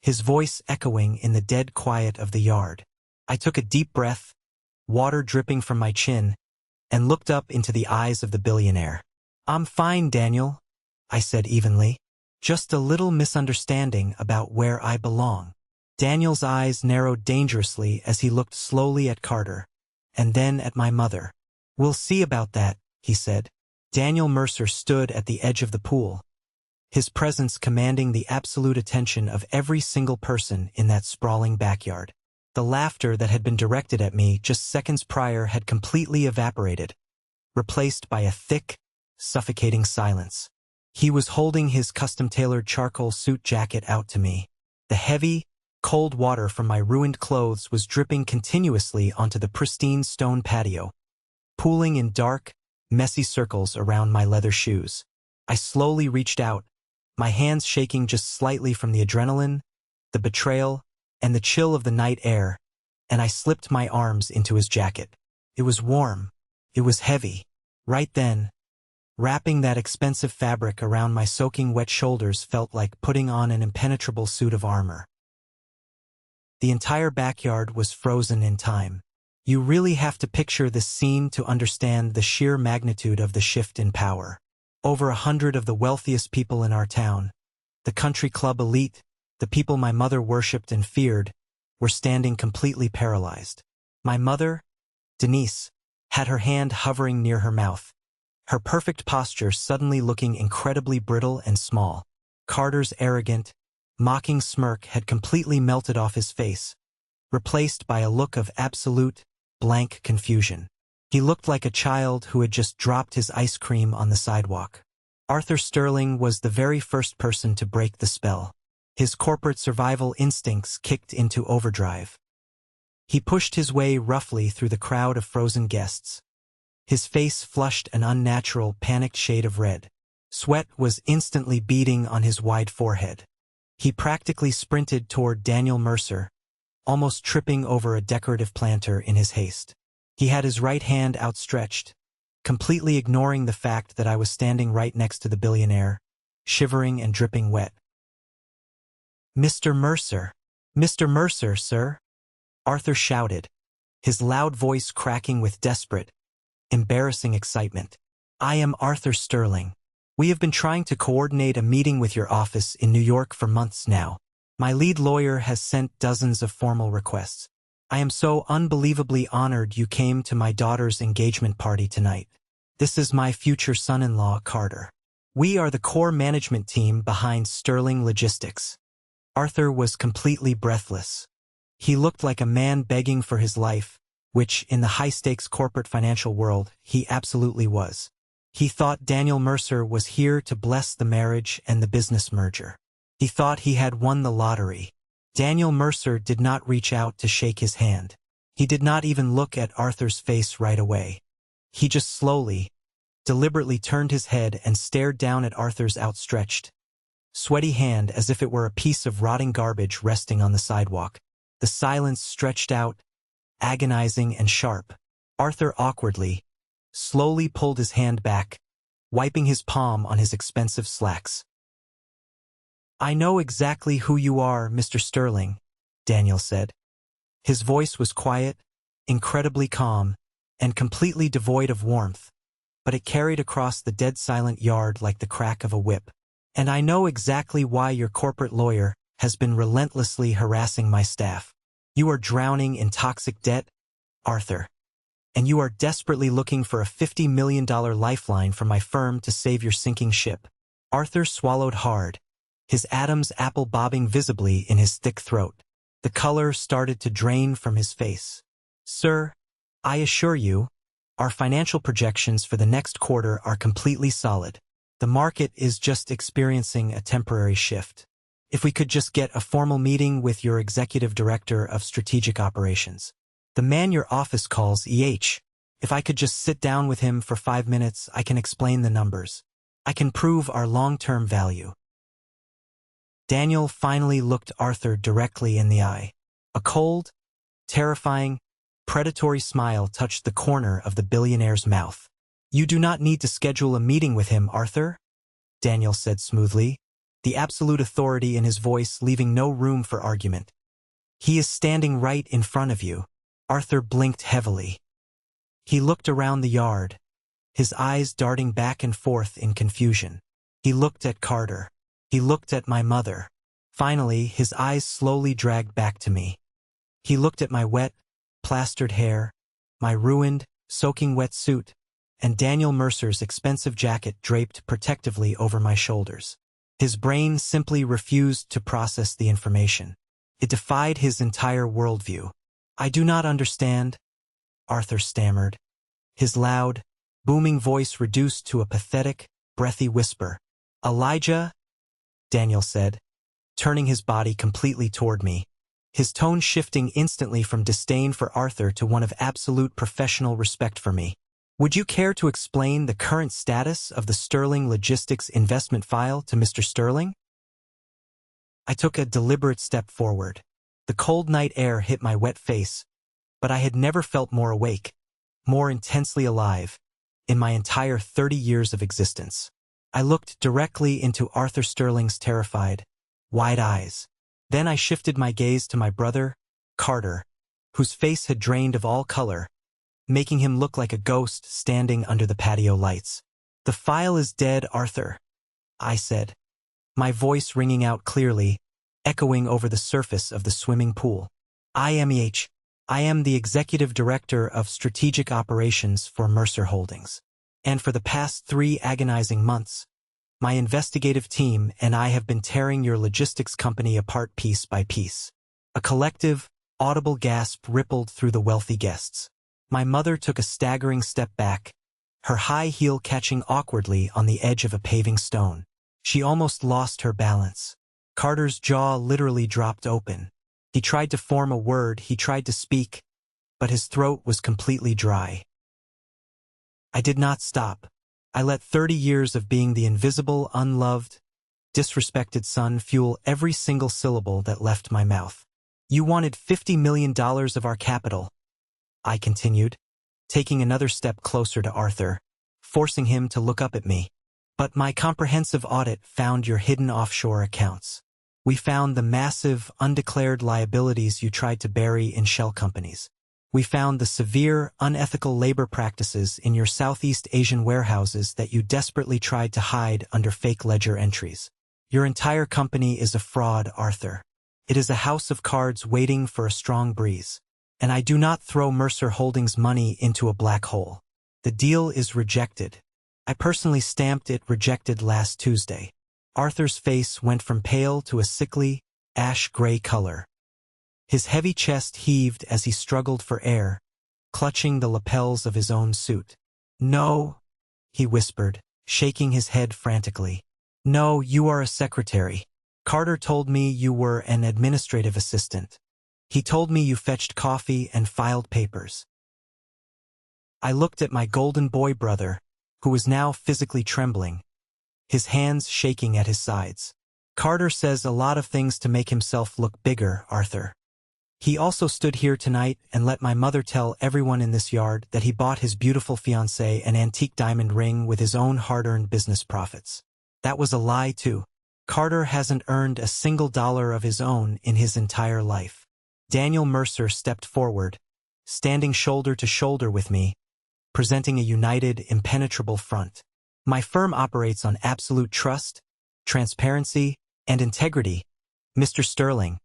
his voice echoing in the dead quiet of the yard. I took a deep breath, water dripping from my chin, and looked up into the eyes of the billionaire. "I'm fine, Daniel," I said evenly. "Just a little misunderstanding about where I belong." Daniel's eyes narrowed dangerously as he looked slowly at Carter, and then at my mother. "We'll see about that," he said. Daniel Mercer stood at the edge of the pool, his presence commanding the absolute attention of every single person in that sprawling backyard. The laughter that had been directed at me just seconds prior had completely evaporated, replaced by a thick, suffocating silence. He was holding his custom-tailored charcoal suit jacket out to me. The heavy, cold water from my ruined clothes was dripping continuously onto the pristine stone patio, pooling in dark, messy circles around my leather shoes. I slowly reached out, my hands shaking just slightly from the adrenaline, the betrayal, and the chill of the night air, and I slipped my arms into his jacket. It was warm. It was heavy. Right then, wrapping that expensive fabric around my soaking wet shoulders felt like putting on an impenetrable suit of armor. The entire backyard was frozen in time. You really have to picture this scene to understand the sheer magnitude of the shift in power. Over 100 of the wealthiest people in our town, the country club elite, the people my mother worshipped and feared, were standing completely paralyzed. My mother, Denise, had her hand hovering near her mouth, her perfect posture suddenly looking incredibly brittle and small. Carter's arrogant, mocking smirk had completely melted off his face, replaced by a look of absolute, blank confusion. He looked like a child who had just dropped his ice cream on the sidewalk. Arthur Sterling was the very first person to break the spell. His corporate survival instincts kicked into overdrive. He pushed his way roughly through the crowd of frozen guests. His face flushed an unnatural, panicked shade of red. Sweat was instantly beading on his wide forehead. He practically sprinted toward Daniel Mercer, almost tripping over a decorative planter in his haste. He had his right hand outstretched, completely ignoring the fact that I was standing right next to the billionaire, shivering and dripping wet. "Mr. Mercer! Mr. Mercer, sir!" Arthur shouted, his loud voice cracking with desperate, embarrassing excitement. "I am Arthur Sterling. We have been trying to coordinate a meeting with your office in New York for months now. My lead lawyer has sent dozens of formal requests. I am so unbelievably honored you came to my daughter's engagement party tonight. This is my future son-in-law, Carter. We are the core management team behind Sterling Logistics." Arthur was completely breathless. He looked like a man begging for his life, which, in the high-stakes corporate financial world, he absolutely was. He thought Daniel Mercer was here to bless the marriage and the business merger. He thought he had won the lottery. Daniel Mercer did not reach out to shake his hand. He did not even look at Arthur's face right away. He just slowly, deliberately turned his head and stared down at Arthur's outstretched, sweaty hand as if it were a piece of rotting garbage resting on the sidewalk. The silence stretched out, agonizing and sharp. Arthur awkwardly, slowly pulled his hand back, wiping his palm on his expensive slacks. "I know exactly who you are, Mr. Sterling," Daniel said. His voice was quiet, incredibly calm, and completely devoid of warmth, but it carried across the dead-silent yard like the crack of a whip. "And I know exactly why your corporate lawyer has been relentlessly harassing my staff. You are drowning in toxic debt, Arthur, and you are desperately looking for a $50 million lifeline from my firm to save your sinking ship." Arthur swallowed hard, his Adam's apple bobbing visibly in his thick throat. The color started to drain from his face. "Sir, I assure you, our financial projections for the next quarter are completely solid. The market is just experiencing a temporary shift. If we could just get a formal meeting with your executive director of strategic operations, the man your office calls EH. If I could just sit down with him for 5 minutes, I can explain the numbers. I can prove our long-term value." Daniel finally looked Arthur directly in the eye. A cold, terrifying, predatory smile touched the corner of the billionaire's mouth. "You do not need to schedule a meeting with him, Arthur," Daniel said smoothly, the absolute authority in his voice leaving no room for argument. "He is standing right in front of you." Arthur blinked heavily. He looked around the yard, his eyes darting back and forth in confusion. He looked at Carter. He looked at my mother. Finally, his eyes slowly dragged back to me. He looked at my wet, plastered hair, my ruined, soaking wet suit, and Daniel Mercer's expensive jacket draped protectively over my shoulders. His brain simply refused to process the information. It defied his entire worldview. "I do not understand," Arthur stammered, his loud, booming voice reduced to a pathetic, breathy whisper. "Elijah," Daniel said, turning his body completely toward me, his tone shifting instantly from disdain for Arthur to one of absolute professional respect for me. "Would you care to explain the current status of the Sterling Logistics investment file to Mr. Sterling?" I took a deliberate step forward. The cold night air hit my wet face, but I had never felt more awake, more intensely alive, in my entire 30 years of existence. I looked directly into Arthur Sterling's terrified, wide eyes. Then I shifted my gaze to my brother, Carter, whose face had drained of all color, making him look like a ghost standing under the patio lights. "The file is dead, Arthur," I said, my voice ringing out clearly, echoing over the surface of the swimming pool. I am the Executive Director of Strategic Operations for Mercer Holdings. And for the past 3 agonizing months, my investigative team and I have been tearing your logistics company apart piece by piece. A collective, audible gasp rippled through the wealthy guests. My mother took a staggering step back, her high heel catching awkwardly on the edge of a paving stone. She almost lost her balance. Carter's jaw literally dropped open. He tried to form a word, he tried to speak, but his throat was completely dry. I did not stop. I let 30 years of being the invisible, unloved, disrespected son fuel every single syllable that left my mouth. You wanted $50 million of our capital, I continued, taking another step closer to Arthur, forcing him to look up at me. But my comprehensive audit found your hidden offshore accounts. We found the massive, undeclared liabilities you tried to bury in shell companies. We found the severe, unethical labor practices in your Southeast Asian warehouses that you desperately tried to hide under fake ledger entries. Your entire company is a fraud, Arthur. It is a house of cards waiting for a strong breeze. And I do not throw Mercer Holdings money into a black hole. The deal is rejected. I personally stamped it rejected last Tuesday. Arthur's face went from pale to a sickly, ash-gray color. His heavy chest heaved as he struggled for air, clutching the lapels of his own suit. "No," he whispered, shaking his head frantically. "No, you are a secretary. Carter told me you were an administrative assistant. He told me you fetched coffee and filed papers." I looked at my golden boy brother, who was now physically trembling, his hands shaking at his sides. "Carter says a lot of things to make himself look bigger, Arthur. He also stood here tonight and let my mother tell everyone in this yard that he bought his beautiful fiancée an antique diamond ring with his own hard-earned business profits. That was a lie, too. Carter hasn't earned a single dollar of his own in his entire life." Daniel Mercer stepped forward, standing shoulder to shoulder with me, presenting a united, impenetrable front. "My firm operates on absolute trust, transparency, and integrity, Mr. Sterling,"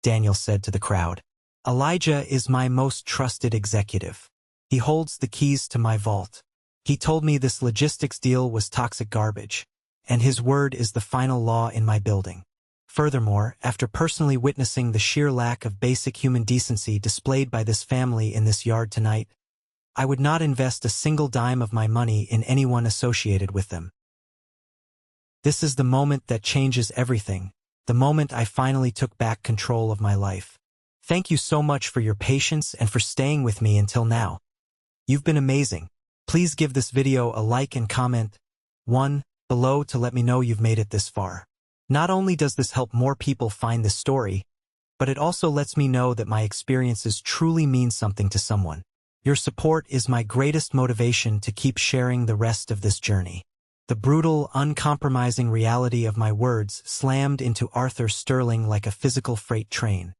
Daniel said to the crowd. "Elijah is my most trusted executive. He holds the keys to my vault. He told me this logistics deal was toxic garbage, and his word is the final law in my building. Furthermore, after personally witnessing the sheer lack of basic human decency displayed by this family in this yard tonight, I would not invest a single dime of my money in anyone associated with them. This is the moment that changes everything, the moment I finally took back control of my life. Thank you so much for your patience and for staying with me until now. You've been amazing. Please give this video a like and comment below to let me know you've made it this far. Not only does this help more people find this story, but it also lets me know that my experiences truly mean something to someone. Your support is my greatest motivation to keep sharing the rest of this journey. The brutal, uncompromising reality of my words slammed into Arthur Sterling like a physical freight train.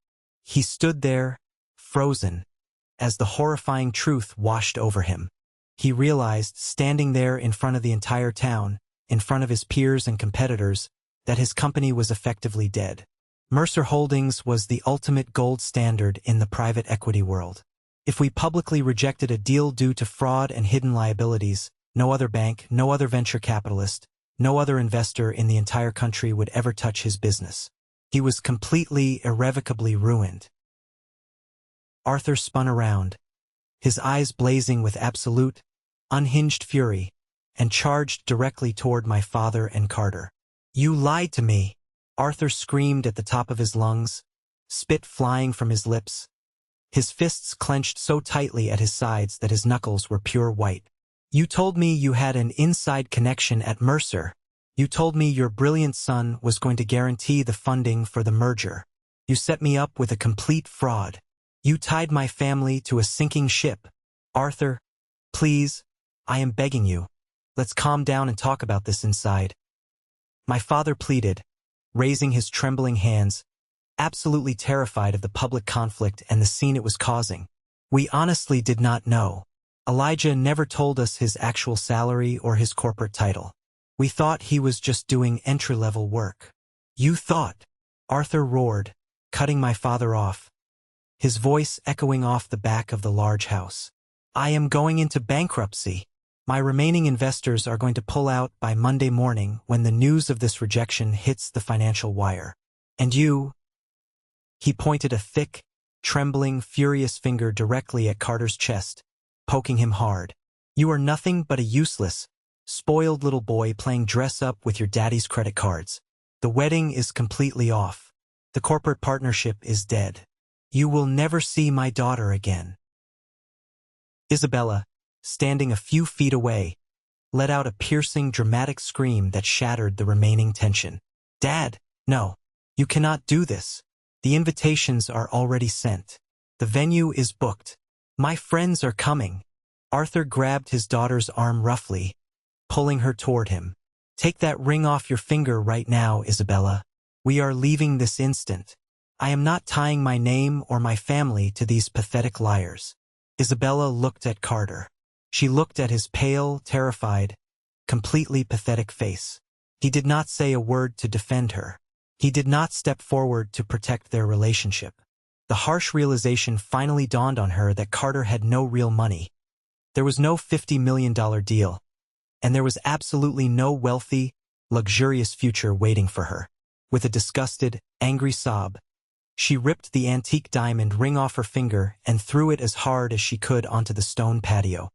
He stood there, frozen, as the horrifying truth washed over him. He realized, standing there in front of the entire town, in front of his peers and competitors, that his company was effectively dead. Mercer Holdings was the ultimate gold standard in the private equity world. If we publicly rejected a deal due to fraud and hidden liabilities, no other bank, no other venture capitalist, no other investor in the entire country would ever touch his business. He was completely, irrevocably ruined. Arthur spun around, his eyes blazing with absolute, unhinged fury, and charged directly toward my father and Carter. "You lied to me!" Arthur screamed at the top of his lungs, spit flying from his lips. His fists clenched so tightly at his sides that his knuckles were pure white. "You told me you had an inside connection at Mercer. You told me your brilliant son was going to guarantee the funding for the merger. You set me up with a complete fraud. You tied my family to a sinking ship. Arthur, please, I am begging you. Let's calm down and talk about this inside." My father pleaded, raising his trembling hands, absolutely terrified of the public conflict and the scene it was causing. "We honestly did not know. Elijah never told us his actual salary or his corporate title. We thought he was just doing entry-level work. You thought? Arthur roared, cutting my father off, his voice echoing off the back of the large house. I am going into bankruptcy. My remaining investors are going to pull out by Monday morning when the news of this rejection hits the financial wire. And you? He pointed a thick, trembling, furious finger directly at Carter's chest, poking him hard. You are nothing but a useless, spoiled little boy playing dress-up with your daddy's credit cards. The wedding is completely off. The corporate partnership is dead. You will never see my daughter again. Isabella, standing a few feet away, let out a piercing, dramatic scream that shattered the remaining tension. Dad, no. You cannot do this. The invitations are already sent. The venue is booked. My friends are coming. Arthur grabbed his daughter's arm roughly, pulling her toward him. Take that ring off your finger right now, Isabella. We are leaving this instant. I am not tying my name or my family to these pathetic liars. Isabella looked at Carter. She looked at his pale, terrified, completely pathetic face. He did not say a word to defend her. He did not step forward to protect their relationship. The harsh realization finally dawned on her that Carter had no real money. There was no $50 million deal, and there was absolutely no wealthy, luxurious future waiting for her. With a disgusted, angry sob, she ripped the antique diamond ring off her finger and threw it as hard as she could onto the stone patio.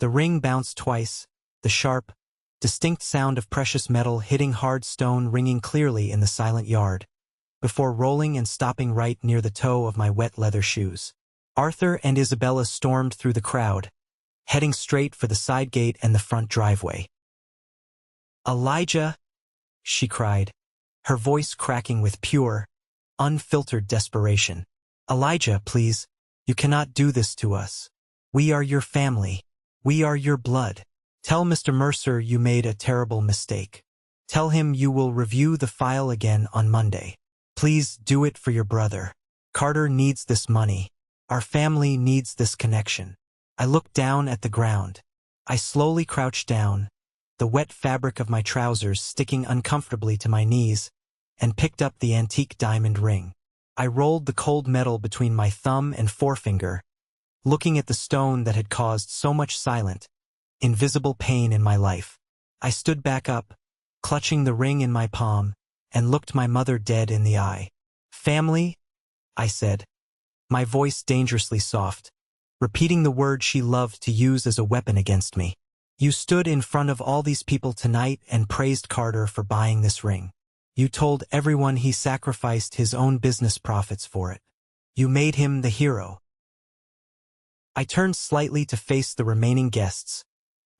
The ring bounced twice, the sharp, distinct sound of precious metal hitting hard stone ringing clearly in the silent yard, before rolling and stopping right near the toe of my wet leather shoes. Arthur and Isabella stormed through the crowd, heading straight for the side gate and the front driveway. Elijah, she cried, her voice cracking with pure, unfiltered desperation. Elijah, please, you cannot do this to us. We are your family. We are your blood. Tell Mr. Mercer you made a terrible mistake. Tell him you will review the file again on Monday. Please do it for your brother. Carter needs this money. Our family needs this connection. I looked down at the ground. I slowly crouched down, the wet fabric of my trousers sticking uncomfortably to my knees, and picked up the antique diamond ring. I rolled the cold metal between my thumb and forefinger, looking at the stone that had caused so much silent, invisible pain in my life. I stood back up, clutching the ring in my palm, and looked my mother dead in the eye. Family, I said, my voice dangerously soft, repeating the word she loved to use as a weapon against me. You stood in front of all these people tonight and praised Carter for buying this ring. You told everyone he sacrificed his own business profits for it. You made him the hero. I turned slightly to face the remaining guests,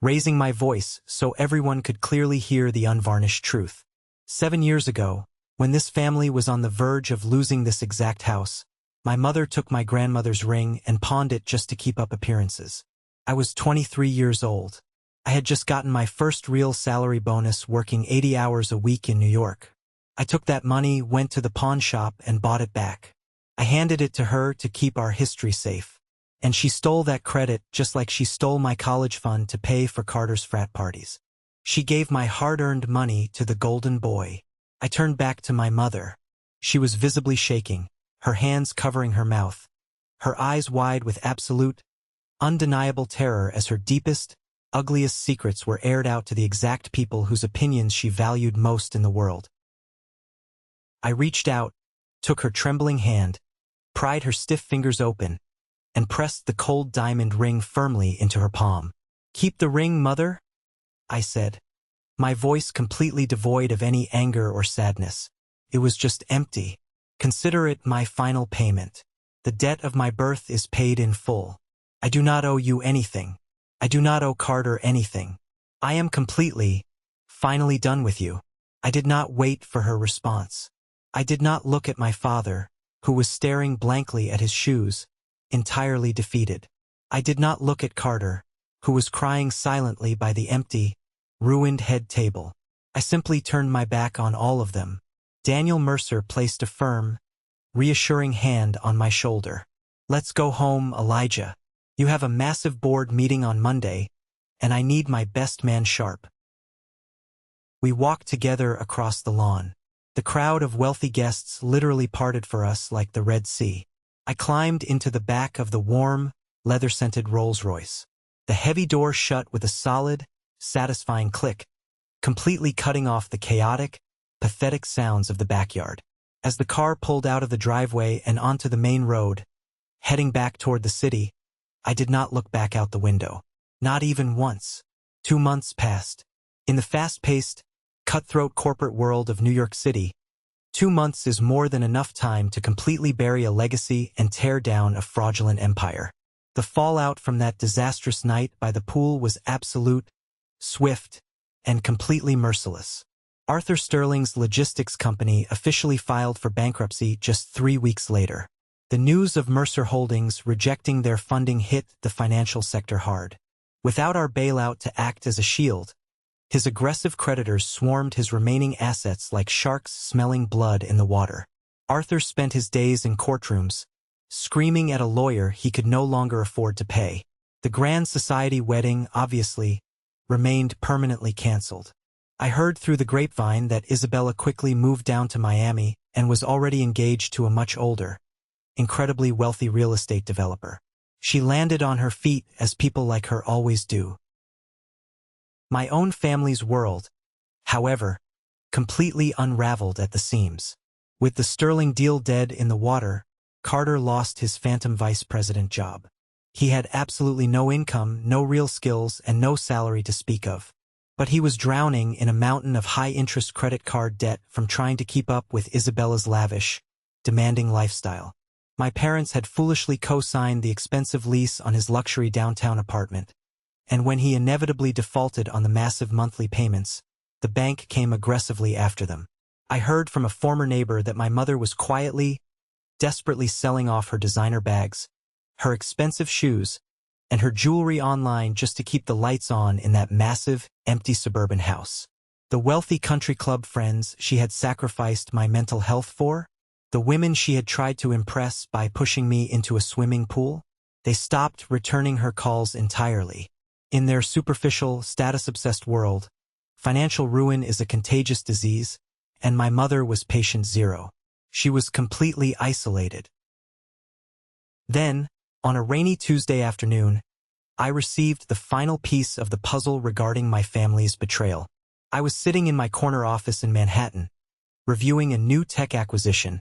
raising my voice so everyone could clearly hear the unvarnished truth. 7 years ago, when this family was on the verge of losing this exact house, my mother took my grandmother's ring and pawned it just to keep up appearances. I was 23 years old. I had just gotten my first real salary bonus working 80 hours a week in New York. I took that money, went to the pawn shop, and bought it back. I handed it to her to keep our history safe. And she stole that credit just like she stole my college fund to pay for Carter's frat parties. She gave my hard-earned money to the golden boy. I turned back to my mother. She was visibly shaking, her hands covering her mouth, her eyes wide with absolute, undeniable terror as her deepest, ugliest secrets were aired out to the exact people whose opinions she valued most in the world. I reached out, took her trembling hand, pried her stiff fingers open, and pressed the cold diamond ring firmly into her palm. Keep the ring, Mother, I said, my voice completely devoid of any anger or sadness. It was just empty. Consider it my final payment. The debt of my birth is paid in full. I do not owe you anything. I do not owe Carter anything. I am completely, finally done with you. I did not wait for her response. I did not look at my father, who was staring blankly at his shoes, entirely defeated. I did not look at Carter, who was crying silently by the empty, ruined head table. I simply turned my back on all of them. Daniel Mercer placed a firm, reassuring hand on my shoulder. Let's go home, Elijah. You have a massive board meeting on Monday, and I need my best man sharp. We walked together across the lawn. The crowd of wealthy guests literally parted for us like the Red Sea. I climbed into the back of the warm, leather-scented Rolls-Royce. The heavy door shut with a solid, satisfying click, completely cutting off the chaotic, pathetic sounds of the backyard. As the car pulled out of the driveway and onto the main road, heading back toward the city, I did not look back out the window. Not even once. 2 months passed. In the fast-paced, cutthroat corporate world of New York City, 2 months is more than enough time to completely bury a legacy and tear down a fraudulent empire. The fallout from that disastrous night by the pool was absolute, swift, and completely merciless. Arthur Sterling's logistics company officially filed for bankruptcy just 3 weeks later. The news of Mercer Holdings rejecting their funding hit the financial sector hard. Without our bailout to act as a shield, his aggressive creditors swarmed his remaining assets like sharks smelling blood in the water. Arthur spent his days in courtrooms, screaming at a lawyer he could no longer afford to pay. The grand society wedding, obviously, remained permanently canceled. I heard through the grapevine that Isabella quickly moved down to Miami and was already engaged to a much older, incredibly wealthy real estate developer. She landed on her feet as people like her always do. My own family's world, however, completely unraveled at the seams. With the Sterling deal dead in the water, Carter lost his phantom vice president job. He had absolutely no income, no real skills, and no salary to speak of. But he was drowning in a mountain of high-interest credit card debt from trying to keep up with Isabella's lavish, demanding lifestyle. My parents had foolishly co-signed the expensive lease on his luxury downtown apartment, and when he inevitably defaulted on the massive monthly payments, the bank came aggressively after them. I heard from a former neighbor that my mother was quietly, desperately selling off her designer bags, her expensive shoes, and her jewelry online just to keep the lights on in that massive, empty suburban house. The wealthy country club friends she had sacrificed my mental health for, the women she had tried to impress by pushing me into a swimming pool, they stopped returning her calls entirely. In their superficial, status-obsessed world, financial ruin is a contagious disease, and my mother was patient zero. She was completely isolated. Then, on a rainy Tuesday afternoon, I received the final piece of the puzzle regarding my family's betrayal. I was sitting in my corner office in Manhattan, reviewing a new tech acquisition,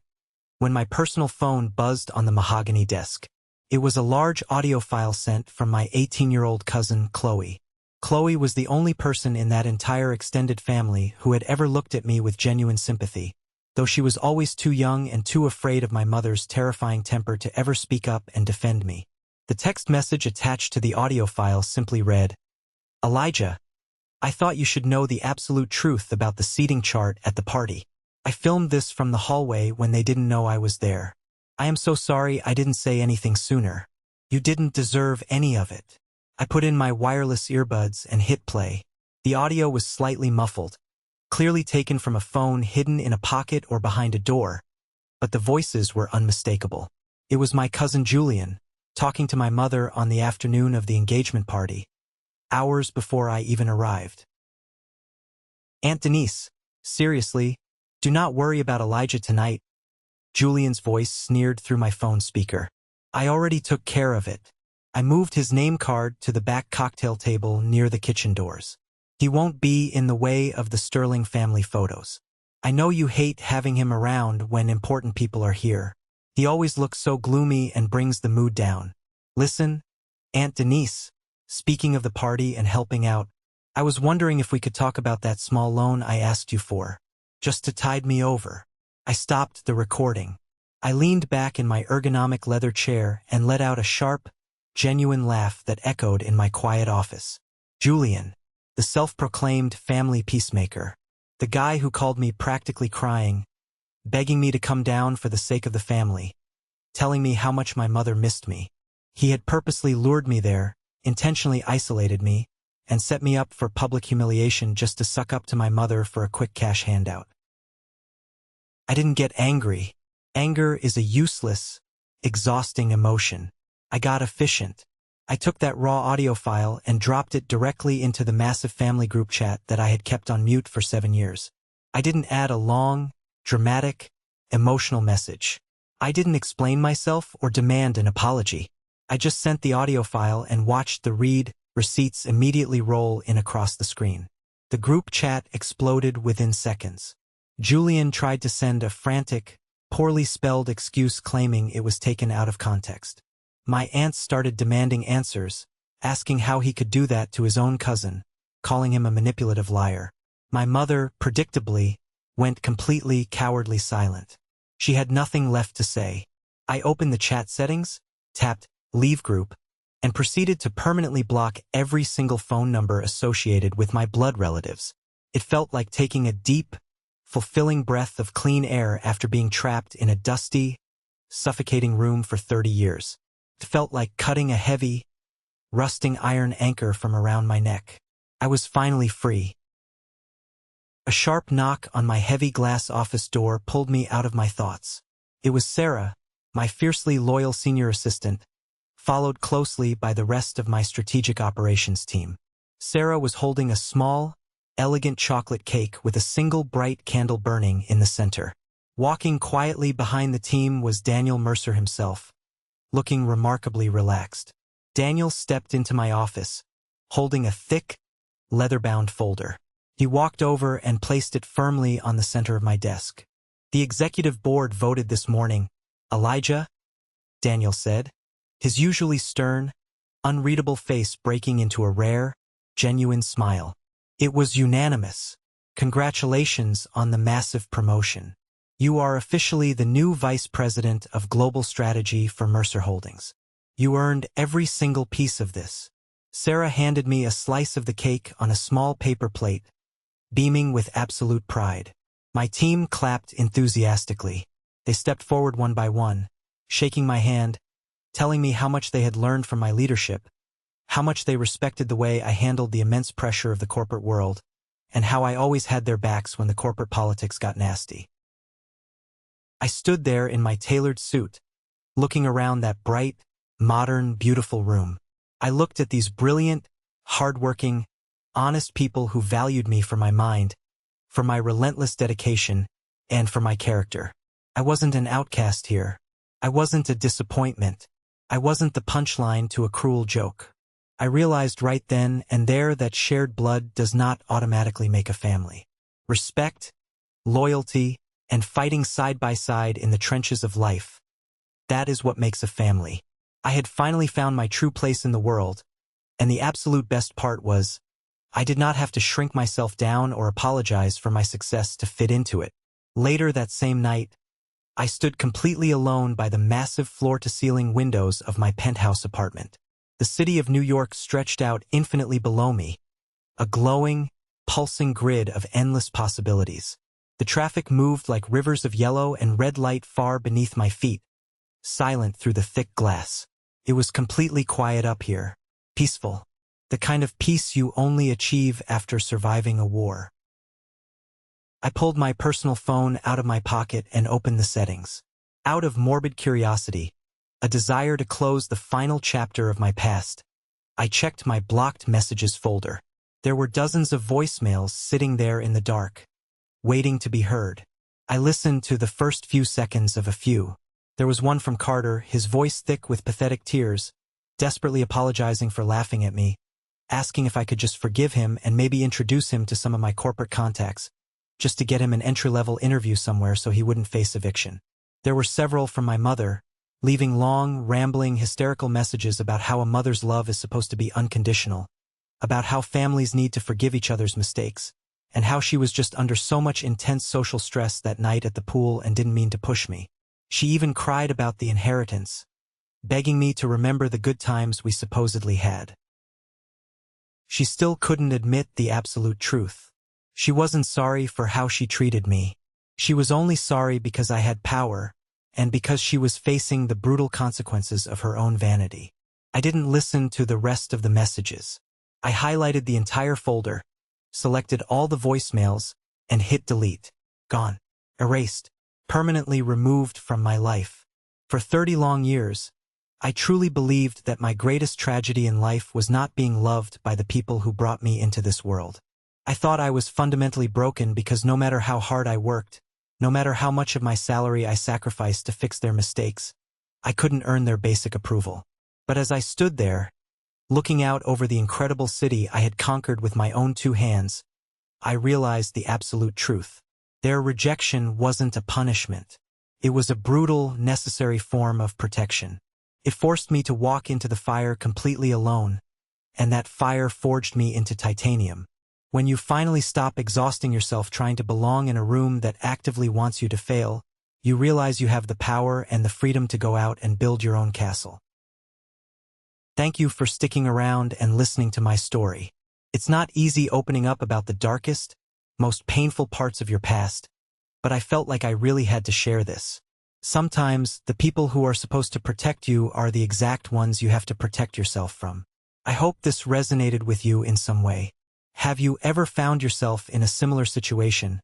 when my personal phone buzzed on the mahogany desk. It was a large audio file sent from my 18-year-old cousin, Chloe. Chloe was the only person in that entire extended family who had ever looked at me with genuine sympathy, though she was always too young and too afraid of my mother's terrifying temper to ever speak up and defend me. The text message attached to the audio file simply read, "Elijah, I thought you should know the absolute truth about the seating chart at the party. I filmed this from the hallway when they didn't know I was there. I am so sorry I didn't say anything sooner. You didn't deserve any of it." I put in my wireless earbuds and hit play. The audio was slightly muffled, clearly taken from a phone hidden in a pocket or behind a door, but the voices were unmistakable. It was my cousin Julian, talking to my mother on the afternoon of the engagement party, hours before I even arrived. "Aunt Denise, seriously, do not worry about Elijah tonight," Julian's voice sneered through my phone speaker. "I already took care of it. I moved his name card to the back cocktail table near the kitchen doors. He won't be in the way of the Sterling family photos. I know you hate having him around when important people are here. He always looks so gloomy and brings the mood down. Listen, Aunt Denise, speaking of the party and helping out, I was wondering if we could talk about that small loan I asked you for, just to tide me over." I stopped the recording. I leaned back in my ergonomic leather chair and let out a sharp, genuine laugh that echoed in my quiet office. Julian, the self-proclaimed family peacemaker, the guy who called me practically crying, begging me to come down for the sake of the family, telling me how much my mother missed me. He had purposely lured me there, intentionally isolated me, and set me up for public humiliation just to suck up to my mother for a quick cash handout. I didn't get angry. Anger is a useless, exhausting emotion. I got efficient. I took that raw audio file and dropped it directly into the massive family group chat that I had kept on mute for 7 years. I didn't add a long, dramatic, emotional message. I didn't explain myself or demand an apology. I just sent the audio file and watched the read receipts immediately roll in across the screen. The group chat exploded within seconds. Julian tried to send a frantic, poorly spelled excuse claiming it was taken out of context. My aunts started demanding answers, asking how he could do that to his own cousin, calling him a manipulative liar. My mother, predictably, went completely cowardly silent. She had nothing left to say. I opened the chat settings, tapped Leave Group, and proceeded to permanently block every single phone number associated with my blood relatives. It felt like taking a deep, fulfilling breath of clean air after being trapped in a dusty, suffocating room for 30 years. It felt like cutting a heavy, rusting iron anchor from around my neck. I was finally free. A sharp knock on my heavy glass office door pulled me out of my thoughts. It was Sarah, my fiercely loyal senior assistant, followed closely by the rest of my strategic operations team. Sarah was holding a small, elegant chocolate cake with a single bright candle burning in the center. Walking quietly behind the team was Daniel Mercer himself, looking remarkably relaxed. Daniel stepped into my office, holding a thick, leather-bound folder. He walked over and placed it firmly on the center of my desk. "The executive board voted this morning, Elijah," Daniel said, his usually stern, unreadable face breaking into a rare, genuine smile. "It was unanimous. Congratulations on the massive promotion. You are officially the new Vice President of Global Strategy for Mercer Holdings. You earned every single piece of this." Sarah handed me a slice of the cake on a small paper plate, beaming with absolute pride. My team clapped enthusiastically. They stepped forward one by one, shaking my hand, telling me how much they had learned from my leadership, how much they respected the way I handled the immense pressure of the corporate world, and how I always had their backs when the corporate politics got nasty. I stood there in my tailored suit, looking around that bright, modern, beautiful room. I looked at these brilliant, hardworking, honest people who valued me for my mind, for my relentless dedication, and for my character. I wasn't an outcast here. I wasn't a disappointment. I wasn't the punchline to a cruel joke. I realized right then and there that shared blood does not automatically make a family. Respect, loyalty, and fighting side by side in the trenches of life. That is what makes a family. I had finally found my true place in the world, and the absolute best part was, I did not have to shrink myself down or apologize for my success to fit into it. Later that same night, I stood completely alone by the massive floor-to-ceiling windows of my penthouse apartment. The city of New York stretched out infinitely below me, a glowing, pulsing grid of endless possibilities. The traffic moved like rivers of yellow and red light far beneath my feet, silent through the thick glass. It was completely quiet up here, peaceful, the kind of peace you only achieve after surviving a war. I pulled my personal phone out of my pocket and opened the settings. Out of morbid curiosity, a desire to close the final chapter of my past, I checked my blocked messages folder. There were dozens of voicemails sitting there in the dark, waiting to be heard. I listened to the first few seconds of a few. There was one from Carter, his voice thick with pathetic tears, desperately apologizing for laughing at me, asking if I could just forgive him and maybe introduce him to some of my corporate contacts, just to get him an entry-level interview somewhere so he wouldn't face eviction. There were several from my mother, leaving long, rambling, hysterical messages about how a mother's love is supposed to be unconditional, about how families need to forgive each other's mistakes, and how she was just under so much intense social stress that night at the pool and didn't mean to push me. She even cried about the inheritance, begging me to remember the good times we supposedly had. She still couldn't admit the absolute truth. She wasn't sorry for how she treated me. She was only sorry because I had power, and because she was facing the brutal consequences of her own vanity. I didn't listen to the rest of the messages. I highlighted the entire folder, selected all the voicemails, and hit delete. Gone. Erased. Permanently removed from my life. For 30 long years, I truly believed that my greatest tragedy in life was not being loved by the people who brought me into this world. I thought I was fundamentally broken because no matter how hard I worked, no matter how much of my salary I sacrificed to fix their mistakes, I couldn't earn their basic approval. But as I stood there, looking out over the incredible city I had conquered with my own 2 hands, I realized the absolute truth. Their rejection wasn't a punishment. It was a brutal, necessary form of protection. It forced me to walk into the fire completely alone, and that fire forged me into titanium. When you finally stop exhausting yourself trying to belong in a room that actively wants you to fail, you realize you have the power and the freedom to go out and build your own castle. Thank you for sticking around and listening to my story. It's not easy opening up about the darkest, most painful parts of your past, but I felt like I really had to share this. Sometimes, the people who are supposed to protect you are the exact ones you have to protect yourself from. I hope this resonated with you in some way. Have you ever found yourself in a similar situation,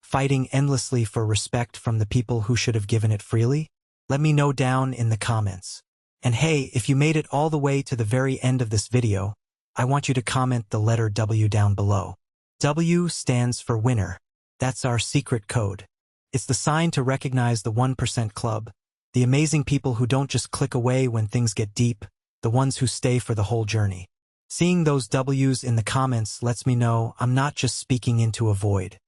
fighting endlessly for respect from the people who should have given it freely? Let me know down in the comments. And hey, if you made it all the way to the very end of this video, I want you to comment the letter W down below. W stands for winner. That's our secret code. It's the sign to recognize the 1% club, the amazing people who don't just click away when things get deep, the ones who stay for the whole journey. Seeing those W's in the comments lets me know I'm not just speaking into a void.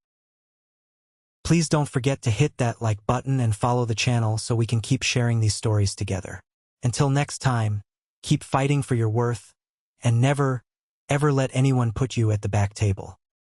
Please don't forget to hit that like button and follow the channel so we can keep sharing these stories together. Until next time, keep fighting for your worth, and never, ever let anyone put you at the back table.